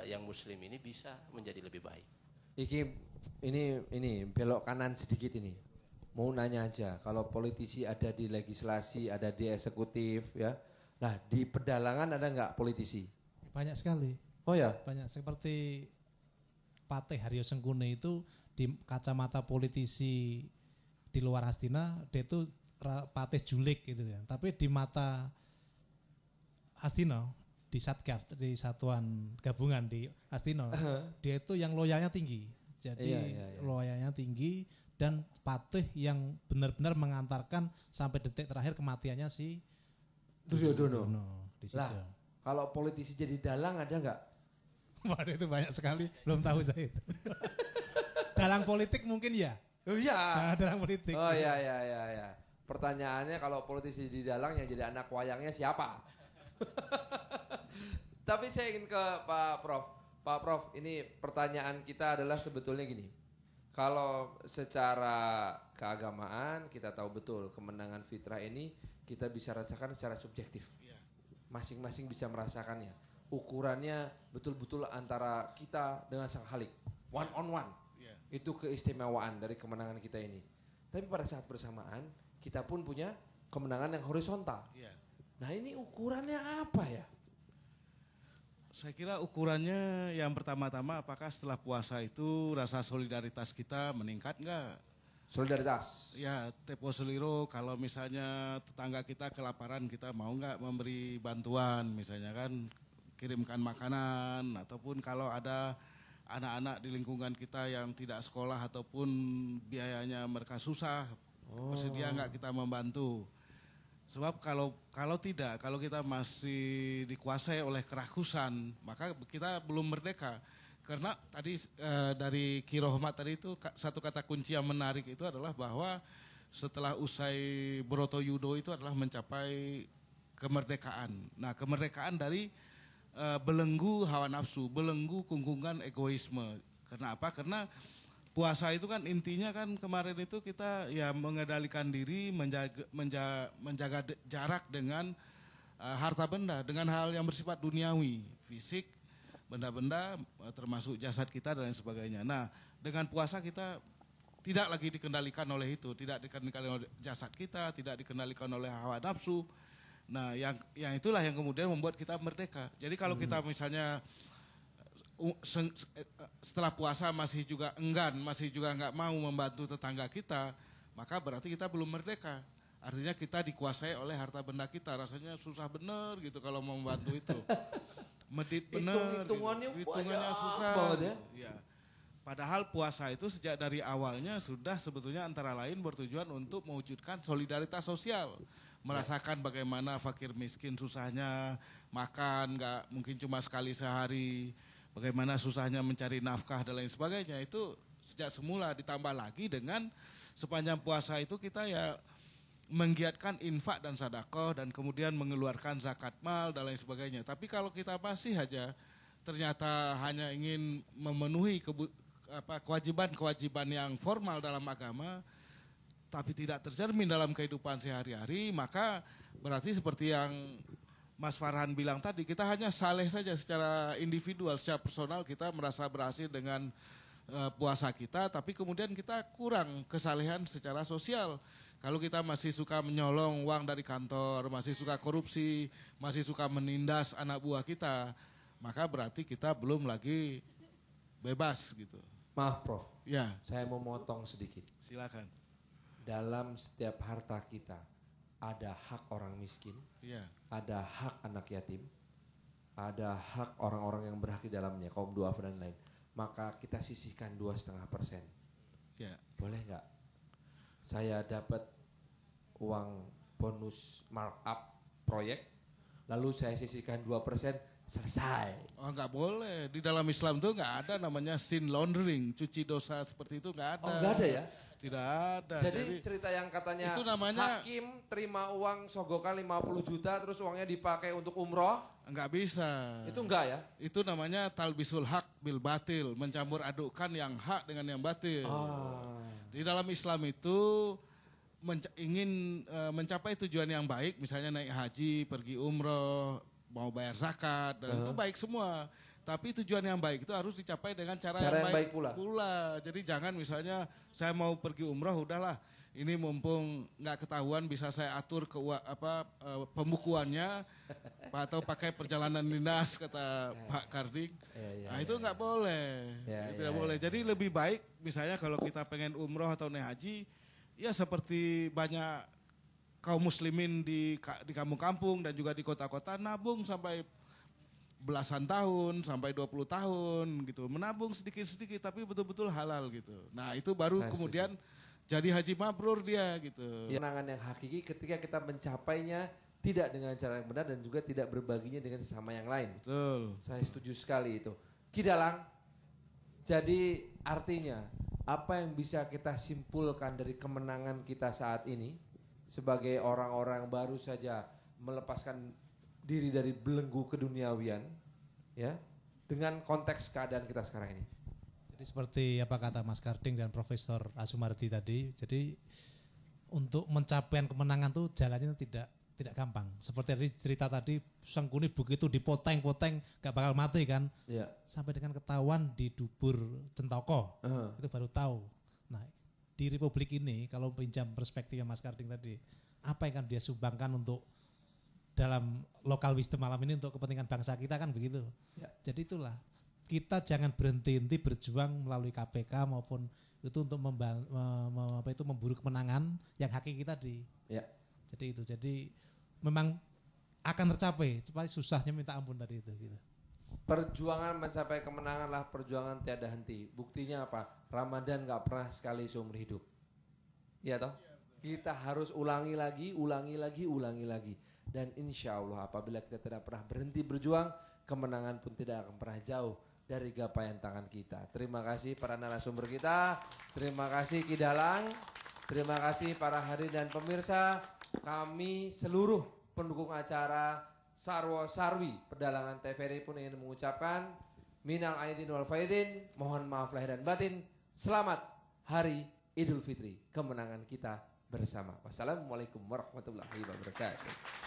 yang muslim ini bisa menjadi lebih baik. Ini belok kanan sedikit ini. Mau nanya aja, kalau politisi ada di legislasi, ada di eksekutif ya. Nah, di pedalangan ada nggak politisi? Banyak sekali. Oh ya? Banyak, seperti Patih Haryo Sengkune itu di kacamata politisi di luar Hastina dia itu Patih Julik gitu ya. Tapi di mata Hastina, di Satgaf, di satuan gabungan di Hastina, dia itu yang loyalnya tinggi. Jadi loyalnya tinggi dan Patih yang benar-benar mengantarkan sampai detik terakhir kematiannya si Duryudono. Di situ. Lah, kalau politisi jadi dalang ada nggak? Waduh, itu banyak sekali, belum tahu saya itu. Dalang politik mungkin ya? Oh iya. Nah, dalang politik. Oh iya. Pertanyaannya kalau politisi di dalang yang jadi anak wayangnya siapa? Tapi saya ingin ke Pak Prof. Pak Prof, ini pertanyaan kita adalah sebetulnya gini. Kalau secara keagamaan kita tahu betul kemenangan fitrah ini kita bisa rasakan secara subjektif. Masing-masing bisa merasakannya. Ukurannya betul-betul antara kita dengan sang Khalik. One on one. Itu keistimewaan dari kemenangan kita ini. Tapi pada saat bersamaan kita pun punya kemenangan yang horizontal. Nah, ini ukurannya apa ya? Saya kira ukurannya yang pertama-tama apakah setelah puasa itu rasa solidaritas kita meningkat enggak? Solidaritas? Ya, tempo seliro kalau misalnya tetangga kita kelaparan kita mau enggak memberi bantuan misalnya kan, kirimkan makanan, ataupun kalau ada anak-anak di lingkungan kita yang tidak sekolah ataupun biayanya mereka susah, bersedia enggak kita membantu? Sebab kalau tidak, kalau kita masih dikuasai oleh kerakusan, maka kita belum merdeka. Karena tadi dari Ki Rohmat tadi itu satu kata kunci yang menarik itu adalah bahwa setelah usai Brotoyudo itu adalah mencapai kemerdekaan. Nah, kemerdekaan dari belenggu hawa nafsu, belenggu kungkungan egoisme. Karena apa? Karena puasa itu kan intinya kan kemarin itu kita ya mengendalikan diri, menjaga jarak dengan harta benda, dengan hal yang bersifat duniawi, fisik, benda-benda termasuk jasad kita dan lain sebagainya. Nah, dengan puasa kita tidak lagi dikendalikan oleh itu, tidak dikendalikan oleh jasad kita, tidak dikendalikan oleh hawa nafsu. Nah, yang itulah yang kemudian membuat kita merdeka. Jadi kalau kita misalnya setelah puasa masih juga enggan, masih juga nggak mau membantu tetangga kita, maka berarti kita belum merdeka. Artinya kita dikuasai oleh harta benda kita, rasanya susah bener gitu kalau mau membantu itu. Medit bener, hitungannya susah. Banget ya. Ya. Padahal puasa itu sejak dari awalnya sudah sebetulnya antara lain bertujuan untuk mewujudkan solidaritas sosial. Merasakan bagaimana fakir miskin susahnya makan, nggak mungkin cuma sekali sehari. Bagaimana susahnya mencari nafkah dan lain sebagainya, itu sejak semula. Ditambah lagi dengan sepanjang puasa itu kita ya menggiatkan infak dan sedekah dan kemudian mengeluarkan zakat mal dan lain sebagainya. Tapi kalau kita masih aja ternyata hanya ingin memenuhi kewajiban-kewajiban yang formal dalam agama tapi tidak tercermin dalam kehidupan sehari-hari, maka berarti seperti yang Mas Farhan bilang tadi, kita hanya saleh saja secara individual, secara personal kita merasa berhasil dengan puasa kita, tapi kemudian kita kurang kesalehan secara sosial. Kalau kita masih suka menyolong uang dari kantor, masih suka korupsi, masih suka menindas anak buah kita, maka berarti kita belum lagi bebas gitu. Maaf Prof, ya, saya mau motong sedikit. Silakan. Dalam setiap harta kita ada hak orang miskin, ya, ada hak anak yatim, ada hak orang-orang yang berhak di dalamnya, kaum duafa dan lain. Maka kita sisihkan 2,5%. Ya. Boleh nggak? Saya dapat uang bonus markup proyek, lalu saya sisihkan 2%, selesai. Oh nggak boleh, di dalam Islam tuh nggak ada namanya sin laundering, cuci dosa seperti itu nggak ada. Oh nggak ada ya? Tidak ada. Jadi cerita yang katanya itu namanya, hakim terima uang sogokan 50 juta terus uangnya dipakai untuk umroh. Enggak bisa. Itu enggak ya? Itu namanya talbisul hak bil batil, mencampur adukkan yang hak dengan yang batil. Di dalam Islam itu ingin mencapai tujuan yang baik, misalnya naik haji, pergi umroh, mau bayar zakat, dan itu baik semua. Tapi tujuan yang baik itu harus dicapai dengan cara yang baik pula. Jadi jangan misalnya saya mau pergi umroh, udahlah ini mumpung nggak ketahuan bisa saya atur ke pembukuannya atau pakai perjalanan dinas kata Pak Kardik. Nah itu nggak boleh, tidak boleh. Jadi lebih baik misalnya kalau kita pengen umroh atau naik haji, ya seperti banyak kaum muslimin di kampung-kampung dan juga di kota-kota nabung sampai belasan tahun sampai 20 tahun gitu, menabung sedikit-sedikit tapi betul-betul halal gitu. Nah itu baru kemudian jadi haji mabrur dia gitu. Kenangan yang hakiki ketika kita mencapainya tidak dengan cara yang benar dan juga tidak berbaginya dengan sesama yang lain. Betul. Saya setuju sekali itu. Ki Dalang, jadi artinya apa yang bisa kita simpulkan dari kemenangan kita saat ini sebagai orang-orang baru saja melepaskan diri dari belenggu keduniawian, ya, dengan konteks keadaan kita sekarang ini. Jadi seperti apa kata Mas Karding dan Profesor Asumardi tadi, jadi untuk mencapai kemenangan tuh jalannya tidak gampang. Seperti tadi cerita tadi, Sangkuni begitu dipoteng-poteng gak bakal mati kan, sampai dengan ketahuan di dubur Centoko, itu baru tahu. Nah di Republik ini kalau pinjam perspektifnya Mas Karding tadi, apa yang akan dia sumbangkan untuk dalam lokal wisdom malam ini untuk kepentingan bangsa kita kan begitu. Jadi itulah kita jangan berhenti-henti berjuang melalui KPK maupun itu untuk memburu kemenangan yang hakiki tadi. Jadi itu, jadi memang akan tercapai, tapi susahnya minta ampun tadi itu. Gitu. Perjuangan mencapai kemenangan lah perjuangan tiada henti. Buktinya apa? Ramadan nggak pernah sekali seumur hidup. Iya toh? Kita harus ulangi lagi. Dan insya Allah apabila kita tidak pernah berhenti berjuang, kemenangan pun tidak akan pernah jauh dari gapaian tangan kita. Terima kasih para narasumber kita, terima kasih Ki Dalang, terima kasih para hadirin dan pemirsa. Kami seluruh pendukung acara Sarwo Sarwi Pedalangan TVRI pun ingin mengucapkan minal aidin wal faidin, mohon maaf lahir dan batin. Selamat Hari Idul Fitri, kemenangan kita bersama. Wassalamualaikum warahmatullahi wabarakatuh.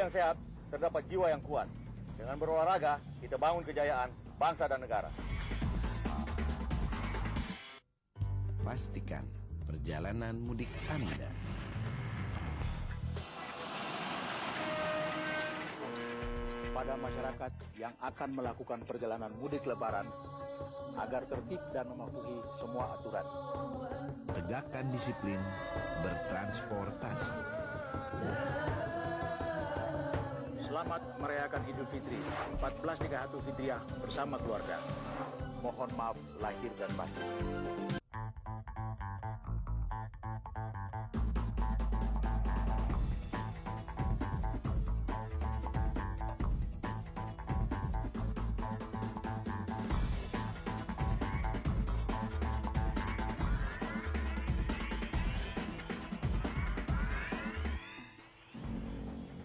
yang sehat, terdapat jiwa yang kuat. Dengan berolahraga, kita bangun kejayaan bangsa dan negara. Pastikan perjalanan mudik Anda pada masyarakat yang akan melakukan perjalanan mudik lebaran agar tertib dan mematuhi semua aturan. tegakkan disiplin bertransportasi. Selamat merayakan Idul Fitri 1431 Hijriah bersama keluarga. Mohon maaf lahir dan batin.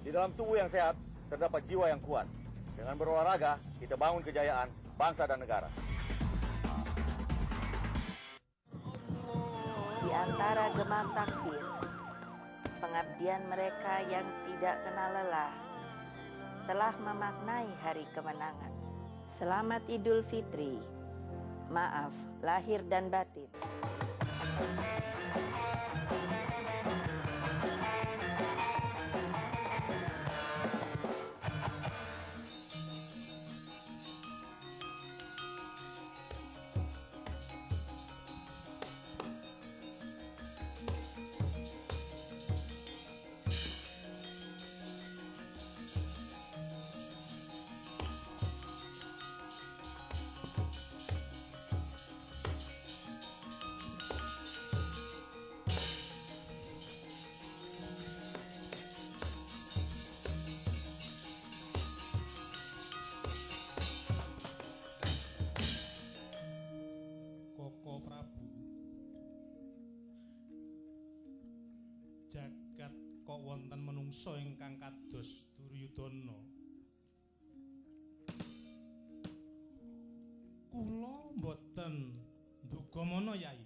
Di dalam tubuh yang sehat, terdapat jiwa yang kuat. Dengan berolahraga, kita bangun kejayaan bangsa dan negara. Di antara gema takbir, pengabdian mereka yang tidak kenal lelah telah memaknai hari kemenangan. Selamat Idul Fitri. Maaf lahir dan batin. Jagat kok wonten menungso ingkang kados Duryudana. Kula mboten ndugamana Yai.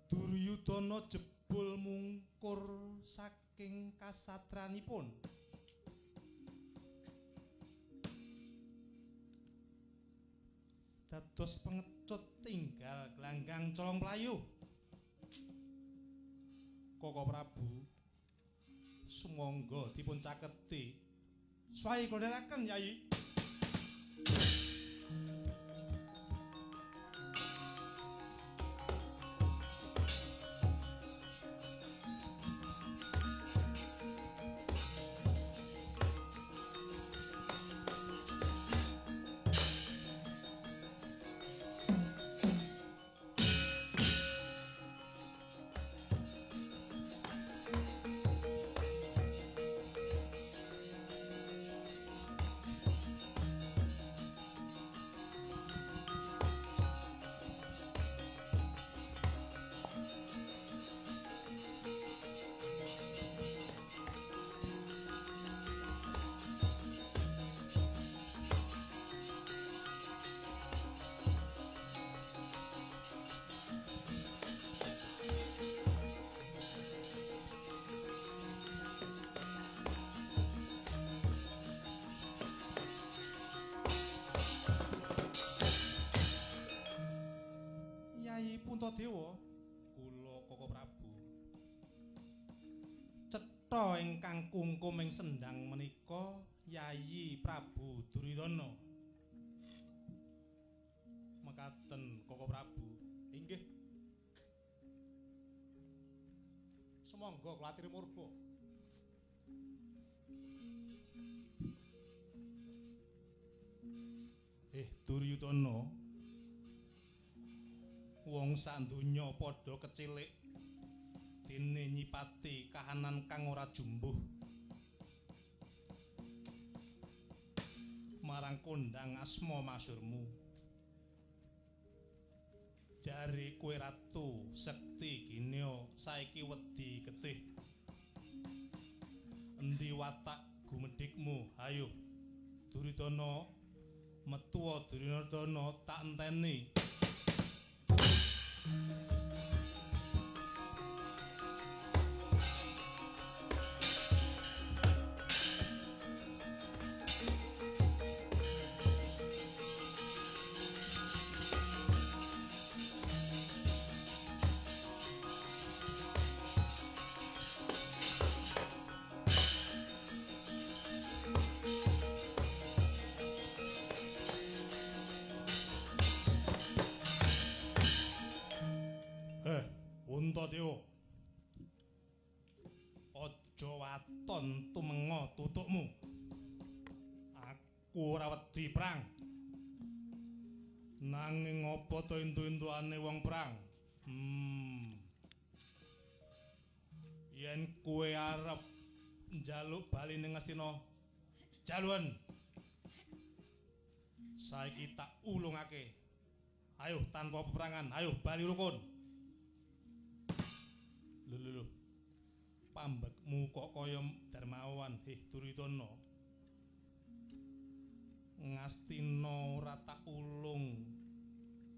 Duryudana jebul mungkur saking kasatranipun. Dados pengecut tinggal glanggang colong playu. Koko Prabu sumangga dipun caketi swai kondharaken Yai. Yai Puntadewa, kula Koko Prabu. Cetha ingkang kungkum ing sendhang menika Yai Prabu Duryudana. Mekaten Koko Prabu. Inggih. Sumangga kulatire murka. Duryudana. Wong sak donya padha kecilik dene nyipati kahanan kang ora jumbuh marang kondang asma masyhurmu. Jare kowe ratu sekti Ginya saiki wedi getih. Endi watak gumedhikmu? Hayo Duryudana, metu Duryudana tak enteni. Dewa. Aja waton tumenga tutukmu. Aku ora wedi perang. Nanging apa to entu-entuane wong perang? Yen kowe arep njaluk bali ning Ngastina, jaluan. Saiki tak ulungake. Ayo tanpa peperangan, ayo bali rukun. Lho. Pambekmu kok kaya Darmawan, Duryudana. Ngastina ora tak ulung.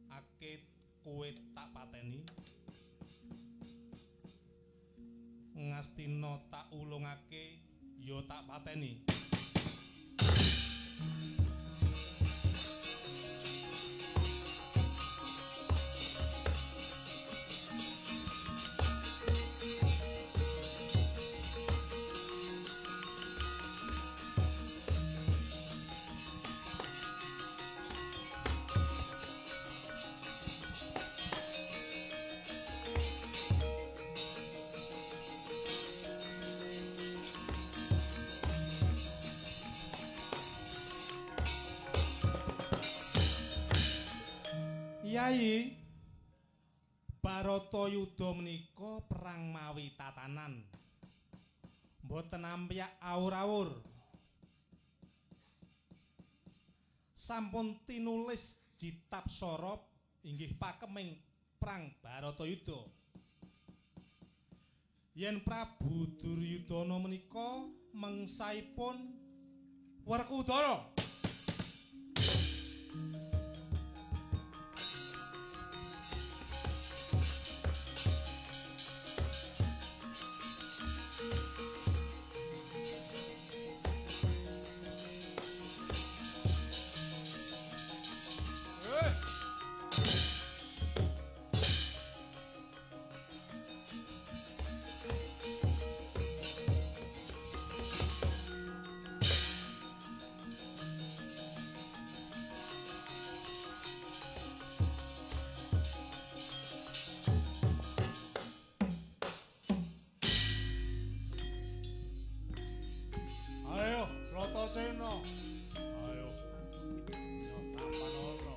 Ake kowe tak pateni. Ngastina tak ulungake ya tak pateni. Yai, Baratayuda menika perang mawi tatanan. Mboten ampyak awur-awur. Sampun tinulis Jitapsara inggih pakeming perang Baratayuda. Yen Prabu Duryudana menika mengsaipun Werkudara. Ayo, Bratasena. Ayo. Yo tampan ora.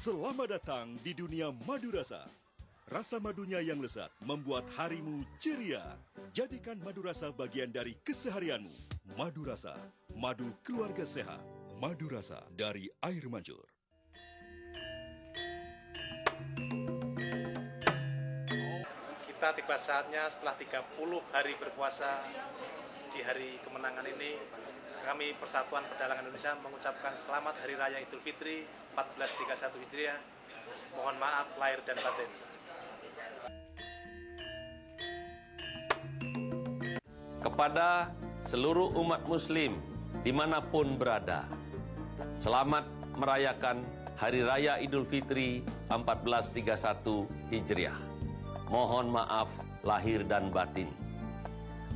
Selamat datang di dunia madu rasa. Rasa madunya yang lezat membuat harimu ceria. Jadikan madu rasa bagian dari keseharianmu. Madu rasa, madu keluarga sehat. Madu rasa dari air mancur. Kita tiba saatnya setelah 30 hari berpuasa di hari kemenangan ini, kami Persatuan Pedalangan Indonesia mengucapkan selamat Hari Raya Idul Fitri 1431 Hijriah. Mohon maaf lahir dan batin. Kepada seluruh umat muslim dimanapun berada, selamat merayakan Hari Raya Idul Fitri 1431 Hijriah. Mohon maaf lahir dan batin.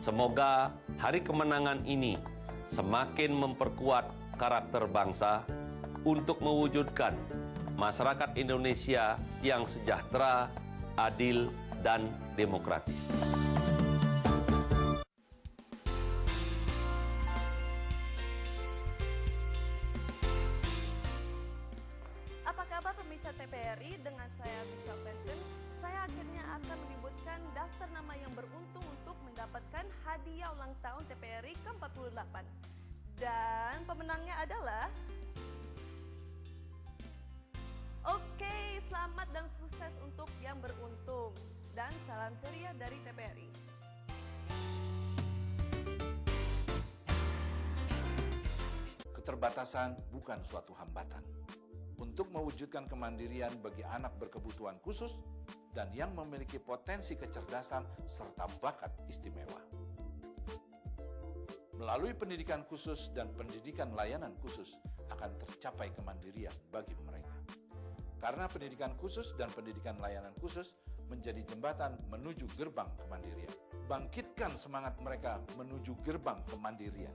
Semoga hari kemenangan ini semakin memperkuat karakter bangsa untuk mewujudkan masyarakat Indonesia yang sejahtera, adil, dan demokratis. Apa kabar pemirsa TPRI? Dengan saya Michelle Penton, saya akhirnya akan menyebutkan daftar nama yang beruntung untuk mendapatkan hadiah ulang tahun TPRI ke-48. Dan pemenangnya adalah... Oke, selamat dan sukses untuk yang beruntung. Dan salam ceria dari TPRI. Keterbatasan bukan suatu hambatan untuk mewujudkan kemandirian bagi anak berkebutuhan khusus dan yang memiliki potensi kecerdasan serta bakat istimewa. Melalui pendidikan khusus dan pendidikan layanan khusus akan tercapai kemandirian bagi mereka. Karena pendidikan khusus dan pendidikan layanan khusus menjadi jembatan menuju gerbang kemandirian. Bangkitkan semangat mereka menuju gerbang kemandirian.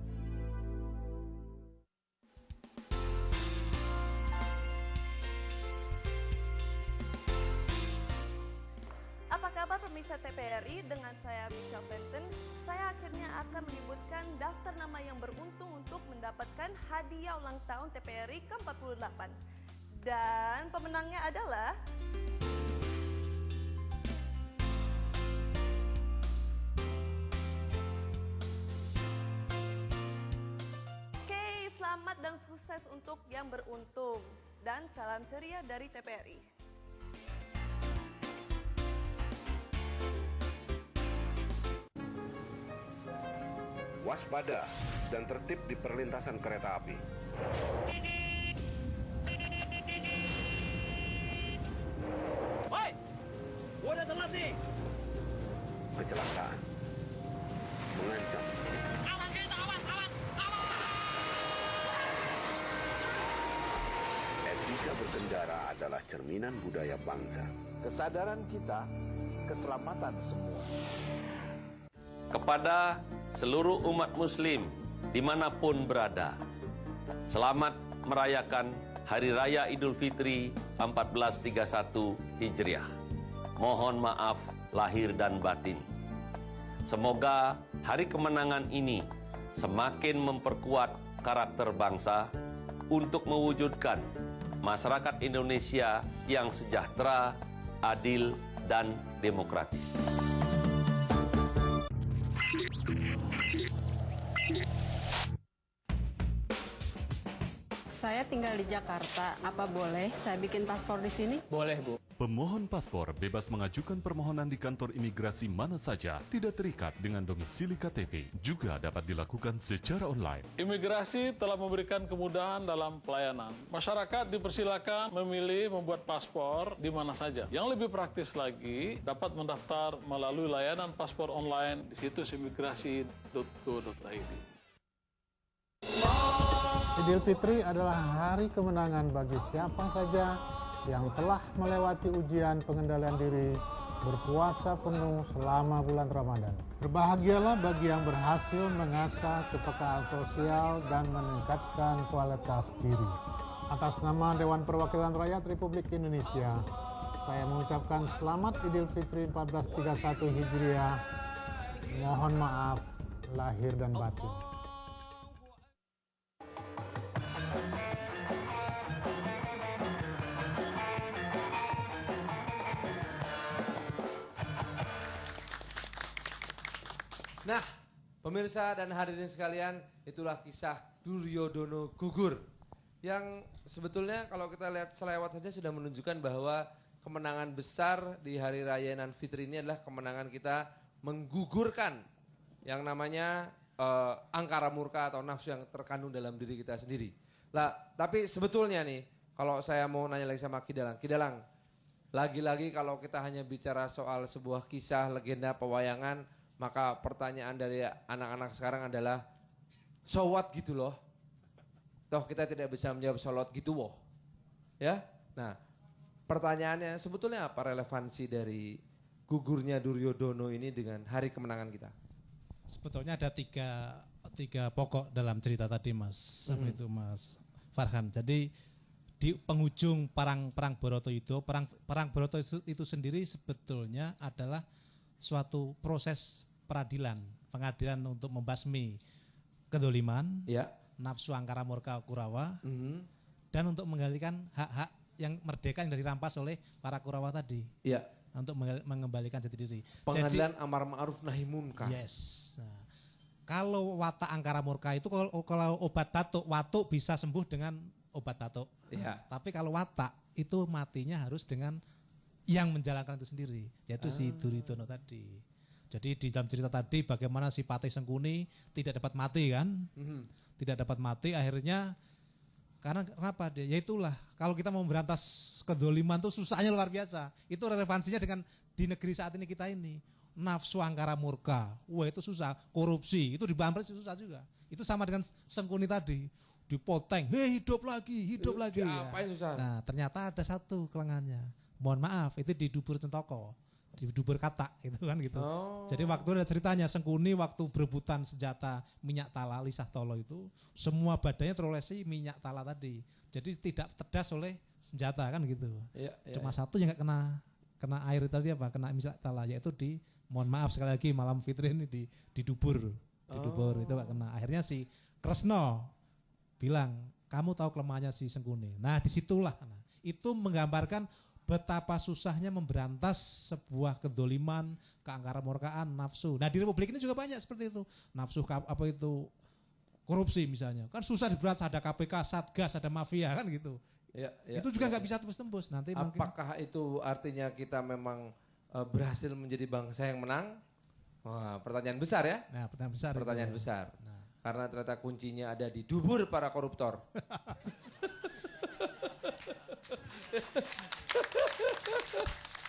Apa kabar pemirsa TPRI? Dengan saya Michelle Penton, saya akhirnya akan menyebutkan daftar nama yang beruntung untuk mendapatkan hadiah ulang tahun TPRI ke-48. Dan pemenangnya adalah... Oke, selamat dan sukses untuk yang beruntung. Dan salam ceria dari TPRI. Waspada dan tertib di perlintasan kereta api. Woi, gua udah telat nih. Kecelakaan mengancam. Etika berkendara adalah cerminan budaya bangsa. Kesadaran kita, keselamatan semua. Kepada seluruh umat muslim dimanapun berada, selamat merayakan Hari Raya Idul Fitri 1431 Hijriah. Mohon maaf lahir dan batin. Semoga hari kemenangan ini semakin memperkuat karakter bangsa untuk mewujudkan masyarakat Indonesia yang sejahtera, adil, dan demokratis. Saya tinggal di Jakarta. Apa boleh saya bikin paspor di sini? Boleh, Bu. Pemohon paspor bebas mengajukan permohonan di kantor imigrasi mana saja, tidak terikat dengan domisili KTP. Juga dapat dilakukan secara online. Imigrasi telah memberikan kemudahan dalam pelayanan. Masyarakat dipersilakan memilih membuat paspor di mana saja. Yang lebih praktis lagi, dapat mendaftar melalui layanan paspor online di situs imigrasi.go.id. Idul Fitri adalah hari kemenangan bagi siapa saja yang telah melewati ujian pengendalian diri berpuasa penuh selama bulan Ramadan. Berbahagialah bagi yang berhasil mengasah kepekaan sosial dan meningkatkan kualitas diri. Atas nama Dewan Perwakilan Rakyat Republik Indonesia, saya mengucapkan selamat Idul Fitri 1431 Hijriah. Mohon maaf lahir dan batin. Nah, pemirsa dan hadirin sekalian, itulah kisah Duryodono gugur. Yang sebetulnya kalau kita lihat selewat saja sudah menunjukkan bahwa kemenangan besar di Hari Raya Idul Fitri ini adalah kemenangan kita menggugurkan yang namanya angkara murka atau nafsu yang terkandung dalam diri kita sendiri. Lah, tapi sebetulnya nih, kalau saya mau nanya lagi sama Kidalang, lagi-lagi kalau kita hanya bicara soal sebuah kisah legenda pewayangan, Maka pertanyaan dari anak-anak sekarang adalah, so what gitu loh. Toh kita tidak bisa menjawab sholat gitu woh. Ya, nah pertanyaannya sebetulnya apa relevansi dari gugurnya Duryodono ini dengan hari kemenangan kita? Sebetulnya ada tiga pokok dalam cerita tadi Mas, sama itu Mas Farhan. Jadi di penghujung perang Bharatayuddha, perang Bharatayuddha itu sendiri sebetulnya adalah suatu proses pengadilan untuk membasmi kedoliman, nafsu angkara murka Kurawa, dan untuk menggalikan hak-hak yang merdeka yang dirampas oleh para Kurawa tadi. Iya. Untuk mengembalikan jati diri. Pengadilan amar ma'ruf nahi munkar. Yes. Nah, kalau watak angkara murka itu kalau obat batuk, watuk bisa sembuh dengan obat batuk. Iya. Tapi kalau watak itu matinya harus dengan yang menjalankan itu sendiri, yaitu si Duryodono tadi. Jadi di dalam cerita tadi bagaimana si Patih Sengkuni tidak dapat mati kan? Tidak dapat mati akhirnya karena kenapa dia? Ya itulah kalau kita mau memberantas kedoliman tuh susahnya luar biasa. Itu relevansinya dengan di negeri saat ini kita ini. Nafsu angkara murka, wah itu susah. Korupsi itu diberantas susah juga. Itu sama dengan Sengkuni tadi, dipoteng, hidup lagi. Apa yang susah? Nah ternyata ada satu kelengannya. Mohon maaf, itu di Dubur Centoko, di Dubur Katak itu kan gitu. Jadi waktu ada ceritanya Sengkuni waktu berebutan senjata minyak tala Lisah Tolo itu semua badannya terolesi minyak tala tadi. Jadi tidak terdas oleh senjata kan gitu. Cuma satu yang nggak kena air tadi apa? Kena minyak tala, yaitu di mohon maaf sekali lagi malam fitri ini di Dubur. Di Dubur itu nggak kena. Akhirnya si Kresno bilang, "Kamu tahu kelemahannya si Sengkuni." Nah, disitulah itu menggambarkan betapa susahnya memberantas sebuah kedoliman, keangkara murkaan, nafsu. Nah di Republik ini juga banyak seperti itu. Nafsu apa itu korupsi misalnya. Kan susah diberantas, ada KPK, Satgas, ada mafia kan gitu. Itu juga nggak bisa tembus-tembus. Nanti apakah itu artinya kita memang berhasil menjadi bangsa yang menang? Wah, pertanyaan besar ya. Nah, pertanyaan besar. Karena ternyata kuncinya ada di dubur para koruptor.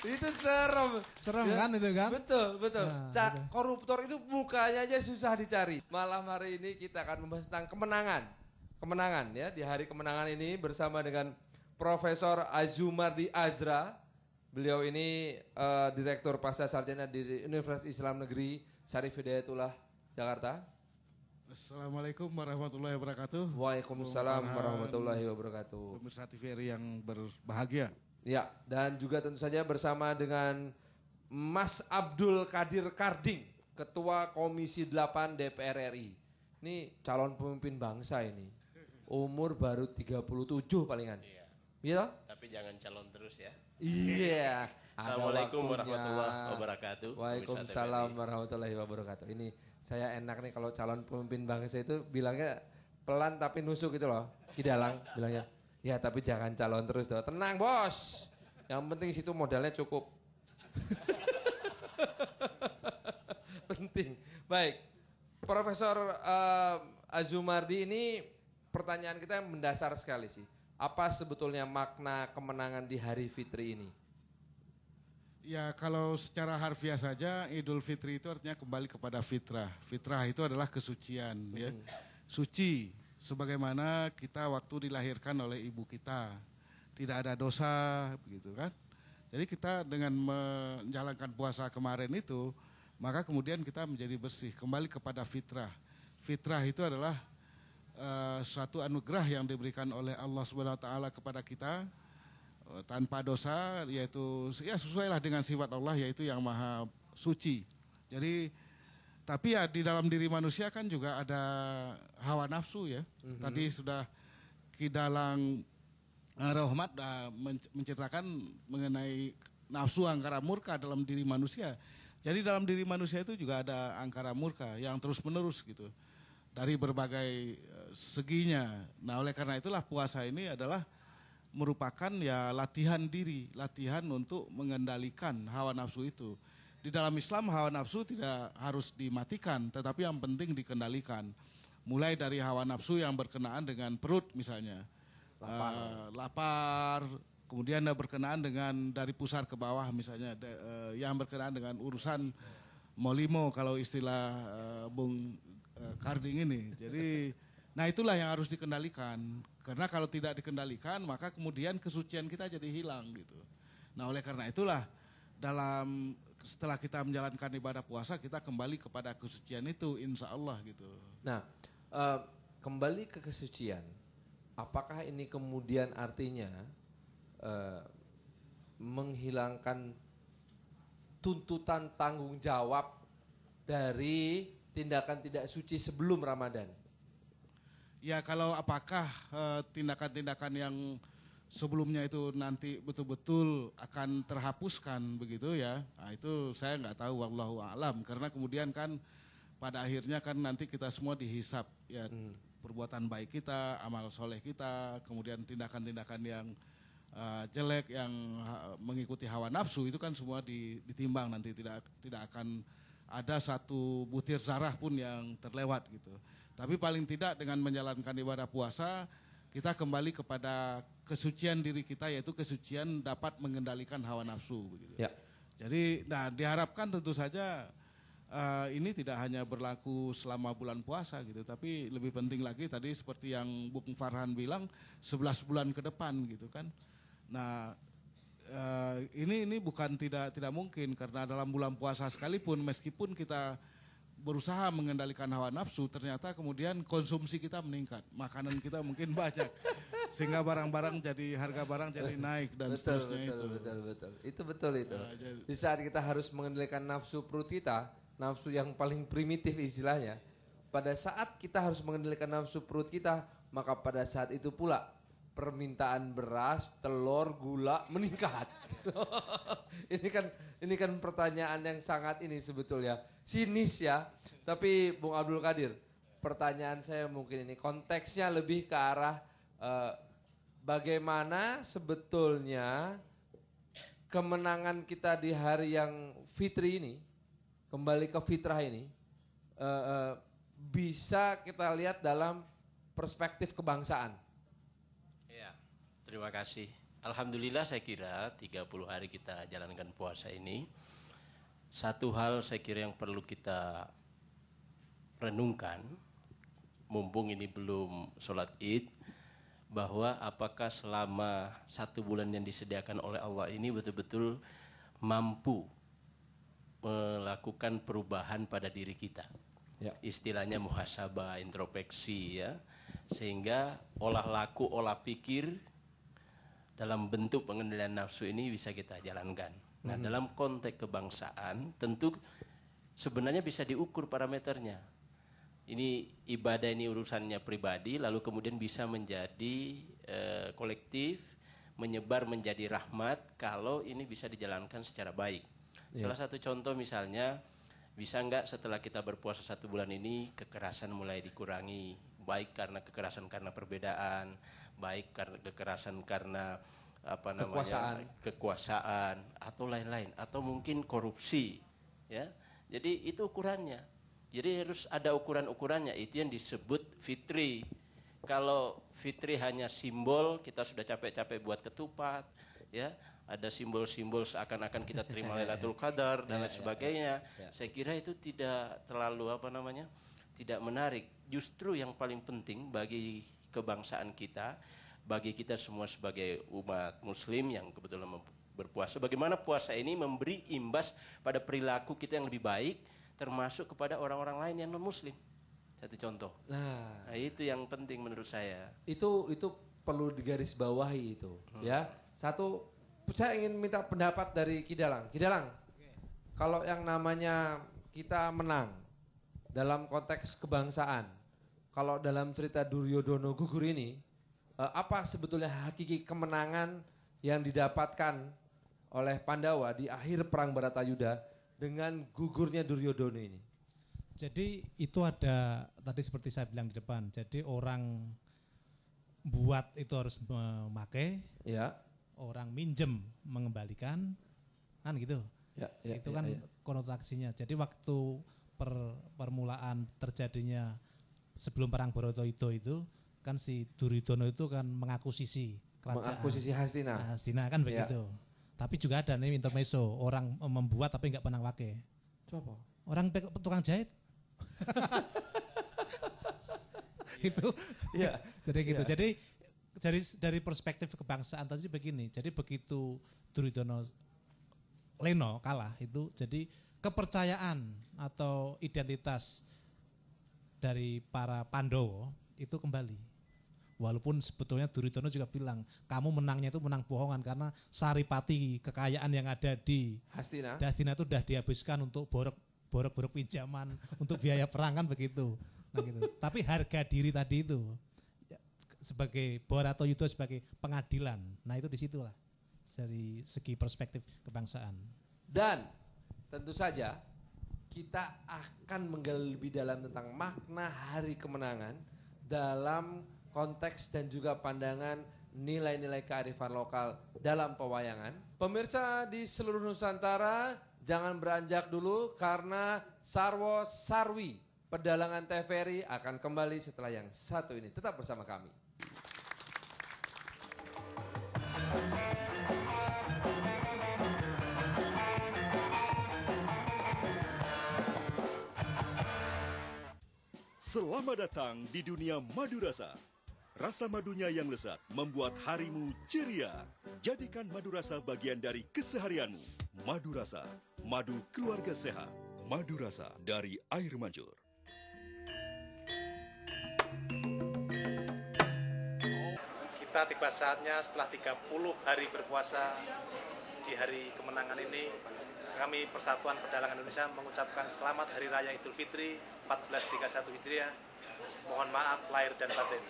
Itu serem kan itu kan? Betul. Koruptor itu mukanya aja susah dicari. Malam hari ini kita akan membahas tentang kemenangan ya, di hari kemenangan ini bersama dengan Profesor Azumardi Azra. Beliau ini Direktur Pasca Sarjana di Universitas Islam Negeri Syarif Hidayatullah Jakarta. Assalamualaikum warahmatullahi wabarakatuh. Waalaikumsalam warahmatullahi wabarakatuh. Pemirsa TVRI yang berbahagia. Ya, dan juga tentu saja bersama dengan Mas Abdul Qadir Karding, Ketua Komisi 8 DPR RI. Ini calon pemimpin bangsa ini. Umur baru 37 palingan. Iya. Tapi jangan calon terus ya. Iya. Assalamualaikum warahmatullahi wabarakatuh. Waalaikumsalam warahmatullahi wabarakatuh. Ini saya enak nih kalau calon pemimpin bangsa itu bilangnya pelan tapi nusuk gitu loh. Kidalang bilangnya. Ya tapi jangan calon terus doh. Tenang bos. Yang penting situ modalnya cukup. Penting. Baik. Profesor Azumardi, ini pertanyaan kita yang mendasar sekali sih. Apa sebetulnya makna kemenangan di hari Fitri ini? Ya kalau secara harfiah saja Idul Fitri itu artinya kembali kepada fitrah. Fitrah itu adalah kesucian ya. Suci sebagaimana kita waktu dilahirkan oleh ibu kita. Tidak ada dosa begitu kan. Jadi kita dengan menjalankan puasa kemarin itu maka kemudian kita menjadi bersih kembali kepada fitrah. Fitrah itu adalah suatu anugerah yang diberikan oleh Allah Subhanahu wa taala kepada kita tanpa dosa, yaitu ya sesuailah dengan sifat Allah yaitu yang maha suci. Jadi tapi ya di dalam diri manusia kan juga ada hawa nafsu ya. Tadi sudah Kidalang Rohmat menceritakan mengenai nafsu angkara murka dalam diri manusia. Jadi dalam diri manusia itu juga ada angkara murka yang terus menerus gitu. Dari berbagai seginya. Nah oleh karena itulah puasa ini adalah merupakan ya latihan diri, latihan untuk mengendalikan hawa nafsu itu. Di dalam Islam hawa nafsu tidak harus dimatikan, tetapi yang penting dikendalikan. Mulai dari hawa nafsu yang berkenaan dengan perut misalnya, lapar, kemudian berkenaan dengan dari pusar ke bawah misalnya, yang berkenaan dengan urusan molimo kalau istilah Bung Karding ini. Jadi, nah itulah yang harus dikendalikan. Karena kalau tidak dikendalikan, maka kemudian kesucian kita jadi hilang gitu. Nah oleh karena itulah setelah kita menjalankan ibadah puasa, kita kembali kepada kesucian itu, insya Allah gitu. Nah, kembali ke kesucian, apakah ini kemudian artinya menghilangkan tuntutan tanggung jawab dari tindakan tidak suci sebelum Ramadan? Ya kalau apakah tindakan-tindakan yang sebelumnya itu nanti betul-betul akan terhapuskan begitu ya, nah itu saya nggak tahu, wallahu a'lam. Karena kemudian kan pada akhirnya kan nanti kita semua dihisap ya, perbuatan baik kita, amal soleh kita, kemudian tindakan-tindakan yang jelek yang mengikuti hawa nafsu itu kan semua ditimbang nanti, tidak akan ada satu butir zarah pun yang terlewat gitu. Tapi paling tidak dengan menjalankan ibadah puasa kita kembali kepada kesucian diri kita, yaitu kesucian dapat mengendalikan hawa nafsu begitu. Ya. Jadi diharapkan tentu saja ini tidak hanya berlaku selama bulan puasa gitu, tapi lebih penting lagi tadi seperti yang Bung Farhan bilang 11 bulan ke depan gitu kan. Nah ini bukan tidak mungkin, karena dalam bulan puasa sekalipun meskipun kita berusaha mengendalikan hawa nafsu, ternyata kemudian konsumsi kita meningkat, makanan kita mungkin banyak, sehingga harga barang jadi naik dan seterusnya itu. Betul. Itu betul itu. Di saat kita harus mengendalikan nafsu perut kita, nafsu yang paling primitif istilahnya, pada saat kita harus mengendalikan nafsu perut kita, maka pada saat itu pula permintaan beras, telur, gula meningkat. Ini kan pertanyaan yang sangat ini sebetulnya sinis ya. Tapi Bung Abdul Qadir, pertanyaan saya mungkin ini konteksnya lebih ke arah bagaimana sebetulnya kemenangan kita di hari yang fitri ini, kembali ke fitrah ini, bisa kita lihat dalam perspektif kebangsaan. Terima kasih. Alhamdulillah saya kira 30 hari kita jalankan puasa ini, satu hal saya kira yang perlu kita renungkan, mumpung ini belum sholat id, bahwa apakah selama 1 bulan yang disediakan oleh Allah ini betul-betul mampu melakukan perubahan pada diri kita. Ya. Istilahnya muhasabah, introspeksi ya, sehingga olah laku, olah pikir dalam bentuk pengendalian nafsu ini bisa kita jalankan. Nah, dalam konteks kebangsaan tentu sebenarnya bisa diukur parameternya. Ini ibadah, ini urusannya pribadi, lalu kemudian bisa menjadi kolektif, menyebar menjadi rahmat kalau ini bisa dijalankan secara baik. Salah satu contoh misalnya, bisa enggak setelah kita berpuasa 1 bulan ini kekerasan mulai dikurangi, baik karena kekerasan karena perbedaan, baik karena kekerasan karena kekuasaan atau lain-lain, atau mungkin korupsi ya. Jadi itu ukurannya. Jadi harus ada ukuran-ukurannya, itu yang disebut fitri. Kalau fitri hanya simbol, kita sudah capek-capek buat ketupat ya, ada simbol-simbol seakan-akan kita terima Lailatul Qadar dan lain sebagainya. Saya kira itu tidak terlalu tidak menarik. Justru yang paling penting bagi kebangsaan kita, bagi kita semua sebagai umat muslim yang kebetulan berpuasa, bagaimana puasa ini memberi imbas pada perilaku kita yang lebih baik, termasuk kepada orang-orang lain yang non muslim. Satu contoh. Nah, itu yang penting menurut saya. Itu perlu digarisbawahi itu, ya. Satu, saya ingin minta pendapat dari Kidalang. Kidalang, kalau yang namanya kita menang dalam konteks kebangsaan, kalau dalam cerita Duryodono gugur ini, apa sebetulnya hakiki kemenangan yang didapatkan oleh Pandawa di akhir perang Baratayuda dengan gugurnya Duryodono ini? Jadi itu ada tadi seperti saya bilang di depan. Jadi orang buat itu harus memakai, ya. Orang minjem mengembalikan, kan gitu. Itu kan konotasinya. Jadi waktu permulaan terjadinya sebelum perang Baratayuda itu kan si Duryodono itu kan mengakuisisi kerajaan. Mengakuisisi Hastina. Hastina kan begitu. Tapi juga ada nih intermezzo, orang membuat tapi nggak pernah pakai. Coba. Orang tukang jahit. Itu Iya. jadi gitu. Iya. Jadi dari perspektif kebangsaan tadi begini. Jadi begitu Duryudono Leno kalah itu, jadi kepercayaan atau identitas dari para Pandowo itu kembali. Walaupun sebetulnya Duryudono juga bilang, kamu menangnya itu menang bohongan karena saripati kekayaan yang ada di Hastina itu sudah dihabiskan untuk borok pinjaman, untuk biaya perang kan begitu. Nah gitu. Tapi harga diri tadi itu sebagai Bharata-yudha sebagai pengadilan. Nah itu disitulah dari segi perspektif kebangsaan. Dan tentu saja kita akan menggali lebih dalam tentang makna hari kemenangan dalam konteks dan juga pandangan nilai-nilai kearifan lokal dalam pewayangan. Pemirsa di seluruh Nusantara, jangan beranjak dulu karena Sarwo Sarwi Pedalangan TVRI akan kembali setelah yang satu ini. Tetap bersama kami. Selamat datang di dunia madu rasa. Rasa madunya yang lezat membuat harimu ceria. Jadikan madu rasa bagian dari keseharianmu. Madu rasa, madu keluarga sehat. Madu rasa dari air mancur. Kita tiba saatnya setelah 30 hari berpuasa di hari kemenangan ini, kami Persatuan Pedalangan Indonesia mengucapkan selamat Hari Raya Idul Fitri 1431 Hijriah. Mohon maaf lahir dan batin.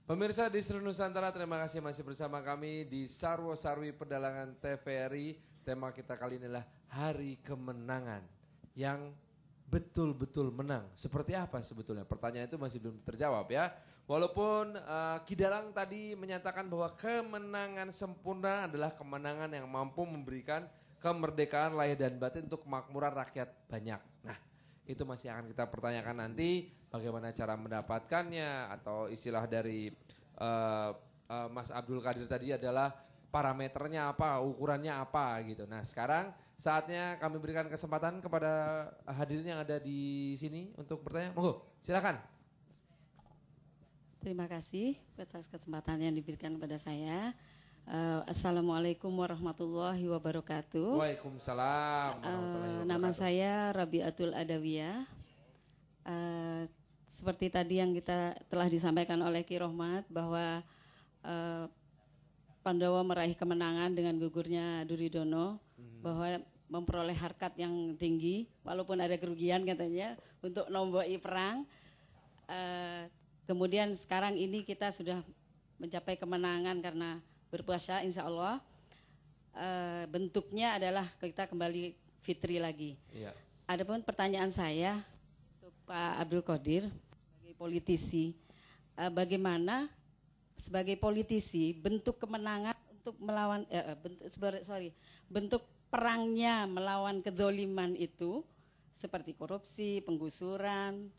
Pemirsa di seluruh Nusantara, terima kasih masih bersama kami di Sarwo Sarwi Pedalangan TVRI. Tema kita kali ini adalah Hari Kemenangan yang betul-betul menang. Seperti apa sebetulnya? Pertanyaan itu masih belum terjawab ya. Walaupun Kidalang tadi menyatakan bahwa kemenangan sempurna adalah kemenangan yang mampu memberikan kemerdekaan lahir dan batin untuk kemakmuran rakyat banyak. Nah, itu masih akan kita pertanyakan nanti bagaimana cara mendapatkannya, atau istilah dari Mas Abdul Qadir tadi adalah parameternya apa, ukurannya apa gitu. Nah sekarang saatnya kami berikan kesempatan kepada hadirin yang ada di sini untuk bertanya. Monggo, silakan. Terima kasih atas kesempatan yang diberikan kepada saya. Assalamualaikum warahmatullahi wabarakatuh. Waalaikumsalam warahmatullahi wabarakatuh. Nama saya Rabiatul Adawiyah. Seperti tadi yang kita telah disampaikan oleh Ki Rohmat bahwa Pandawa meraih kemenangan dengan gugurnya Duryudono, bahwa memperoleh harkat yang tinggi walaupun ada kerugian katanya untuk nomboi perang. Kemudian sekarang ini kita sudah mencapai kemenangan karena berpuasa, insya Allah. Bentuknya adalah kita kembali fitri lagi. Iya. Adapun pertanyaan saya untuk Pak Abdul Qadir sebagai politisi, bagaimana sebagai politisi bentuk kemenangan untuk melawan bentuk perangnya melawan kedzoliman itu seperti korupsi, penggusuran,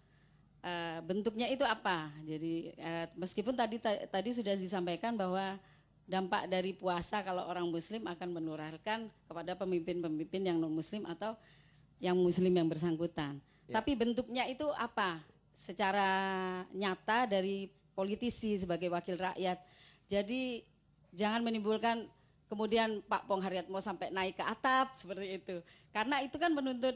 bentuknya itu apa? Jadi meskipun tadi sudah disampaikan bahwa dampak dari puasa kalau orang muslim akan menularkan kepada pemimpin-pemimpin yang non muslim atau yang muslim yang bersangkutan. Ya. Tapi bentuknya itu apa? Secara nyata dari politisi sebagai wakil rakyat. Jadi jangan menimbulkan kemudian Pak Pong Haryatmo sampai naik ke atap seperti itu. Karena itu kan menuntut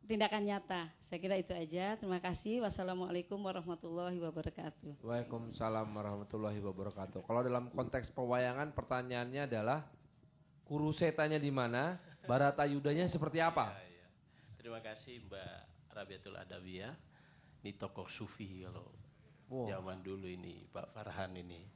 tindakan nyata. Saya kira itu aja. Terima kasih. Wassalamualaikum warahmatullahi wabarakatuh. Waalaikumsalam warahmatullahi wabarakatuh. Kalau dalam konteks pewayangan pertanyaannya adalah kurusetanya di mana, Bharatayudhanya seperti apa? Ya. Terima kasih Mbak Rabiatul Adawiyah. Ini tokoh sufi kalau zaman dulu ini, Pak Farhan ini.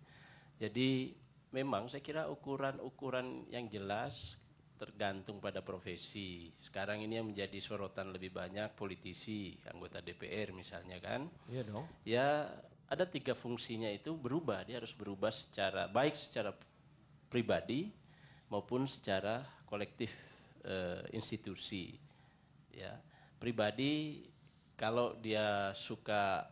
Jadi memang saya kira ukuran-ukuran yang jelas tergantung pada profesi. Sekarang ini yang menjadi sorotan lebih banyak politisi, anggota DPR misalnya kan. Iya dong. Ya ada 3 fungsinya itu berubah. Dia harus berubah secara baik secara pribadi maupun secara kolektif institusi. Ya. pribadi kalau dia suka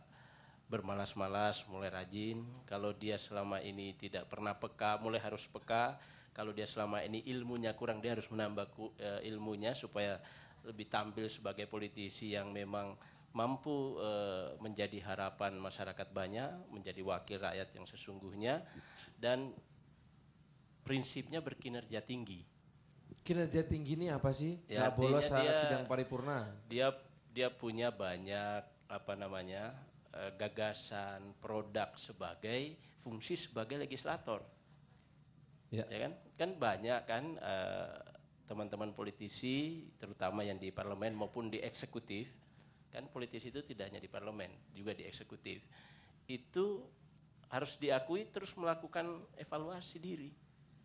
bermalas-malas mulai rajin, kalau dia selama ini tidak pernah peka mulai harus peka, kalau dia selama ini ilmunya kurang dia harus menambah ilmunya supaya lebih tampil sebagai politisi yang memang mampu menjadi harapan masyarakat banyak, menjadi wakil rakyat yang sesungguhnya, dan prinsipnya berkinerja tinggi. Kinerja tinggi ini apa sih? Ya, Gak bolos saat dia- sidang paripurna. Dia punya banyak gagasan, produk sebagai fungsi sebagai legislator. Ya kan? Kan banyak kan teman-teman politisi, terutama yang di parlemen maupun di eksekutif, kan politisi itu tidak hanya di parlemen, juga di eksekutif. Itu harus diakui terus melakukan evaluasi diri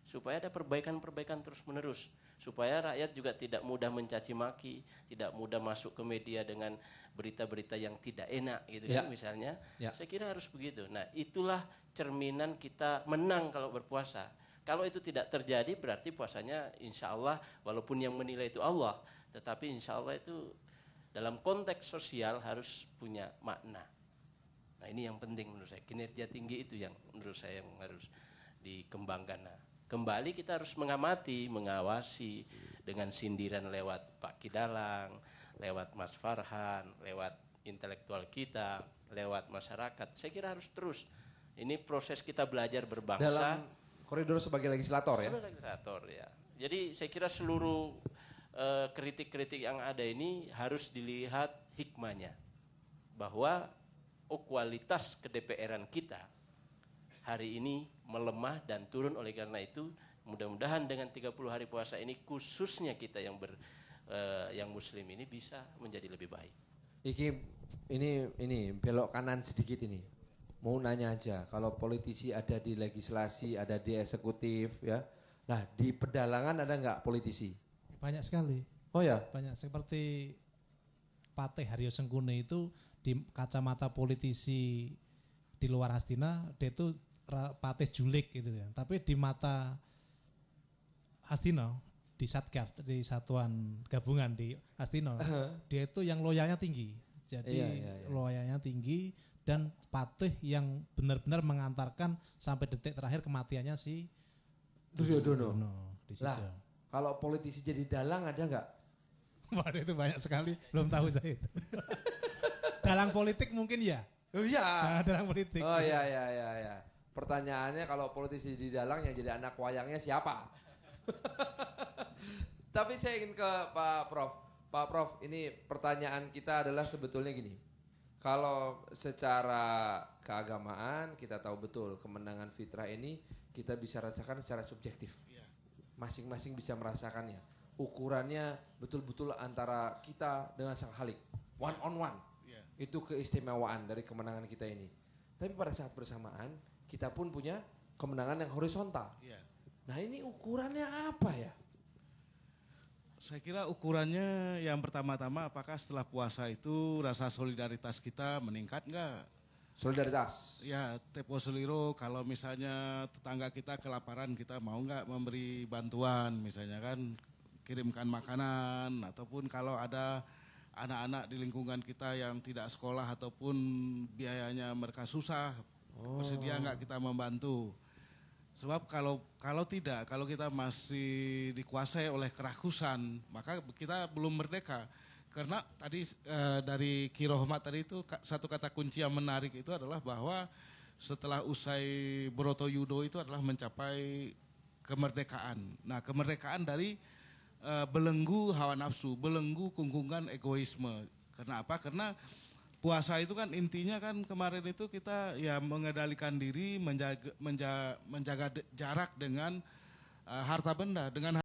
supaya ada perbaikan-perbaikan terus-menerus, supaya rakyat juga tidak mudah mencaci maki, tidak mudah masuk ke media dengan berita-berita yang tidak enak gitu kan misalnya. Saya kira harus begitu. Nah, itulah cerminan kita menang kalau berpuasa. Kalau itu tidak terjadi berarti puasanya insya Allah, walaupun yang menilai itu Allah, tetapi insya Allah itu dalam konteks sosial harus punya makna. Nah, ini yang penting menurut saya, kinerja tinggi itu yang menurut saya yang harus dikembangkan. Nah, kembali kita harus mengamati, mengawasi dengan sindiran lewat Pak Kidalang, lewat Mas Farhan, lewat intelektual kita, lewat masyarakat. Saya kira harus terus. Ini proses kita belajar berbangsa. Dalam koridor sebagai legislator ya? Sebagai legislator ya. Jadi saya kira seluruh kritik-kritik yang ada ini harus dilihat hikmahnya. Bahwa kualitas ke-DPR-an kita hari ini melemah dan turun, oleh karena itu mudah-mudahan dengan 30 hari puasa ini khususnya kita yang yang muslim ini bisa menjadi lebih baik. Ini belok kanan sedikit ini. Mau nanya aja, kalau politisi ada di legislasi, ada di eksekutif ya. Nah, di pedalangan ada nggak politisi? Banyak sekali. Oh ya? Banyak, seperti Patih Haryo Sengkune itu di kacamata politisi di luar Hastina dia itu Patih Julik gitu ya. Tapi di mata Hastina, di Satgas, di satuan gabungan di Hastina, dia itu yang loyalnya tinggi. Jadi loyalnya tinggi dan Patih yang benar-benar mengantarkan sampai detik terakhir kematiannya si Duryudono. Di situ. Lah, kalau politisi jadi dalang ada nggak? Waduh, itu banyak sekali, belum tahu saya itu. Dalang politik mungkin ya. Oh iya. Nah, dalang politik. Oh iya. Pertanyaannya kalau politisi di dalang yang jadi anak wayangnya siapa? Tapi saya ingin ke Pak Prof. Pak Prof, ini pertanyaan kita adalah sebetulnya gini. Kalau secara keagamaan kita tahu betul kemenangan fitrah ini kita bisa rasakan secara subjektif. Masing-masing bisa merasakannya. Ukurannya betul-betul antara kita dengan Sang Khalik. One on one. Itu keistimewaan dari kemenangan kita ini. Tapi pada saat bersamaan kita pun punya kemenangan yang horizontal. Nah, ini ukurannya apa ya? Saya kira ukurannya yang pertama-tama apakah setelah puasa itu rasa solidaritas kita meningkat enggak? Solidaritas? Ya, tempo seliro kalau misalnya tetangga kita kelaparan kita mau enggak memberi bantuan misalnya kan, kirimkan makanan, ataupun kalau ada anak-anak di lingkungan kita yang tidak sekolah ataupun biayanya mereka susah, bersedia enggak kita membantu? Sebab kalau tidak, kalau kita masih dikuasai oleh kerakusan, maka kita belum merdeka. Karena tadi dari Ki Rohmat tadi itu satu kata kunci yang menarik itu adalah bahwa setelah usai Borotoyudo itu adalah mencapai kemerdekaan. Nah, kemerdekaan dari belenggu hawa nafsu, belenggu kungkungan egoisme. Karena apa? Karena puasa itu kan intinya kan kemarin itu kita ya mengendalikan diri, menjaga jarak dengan harta benda, dengan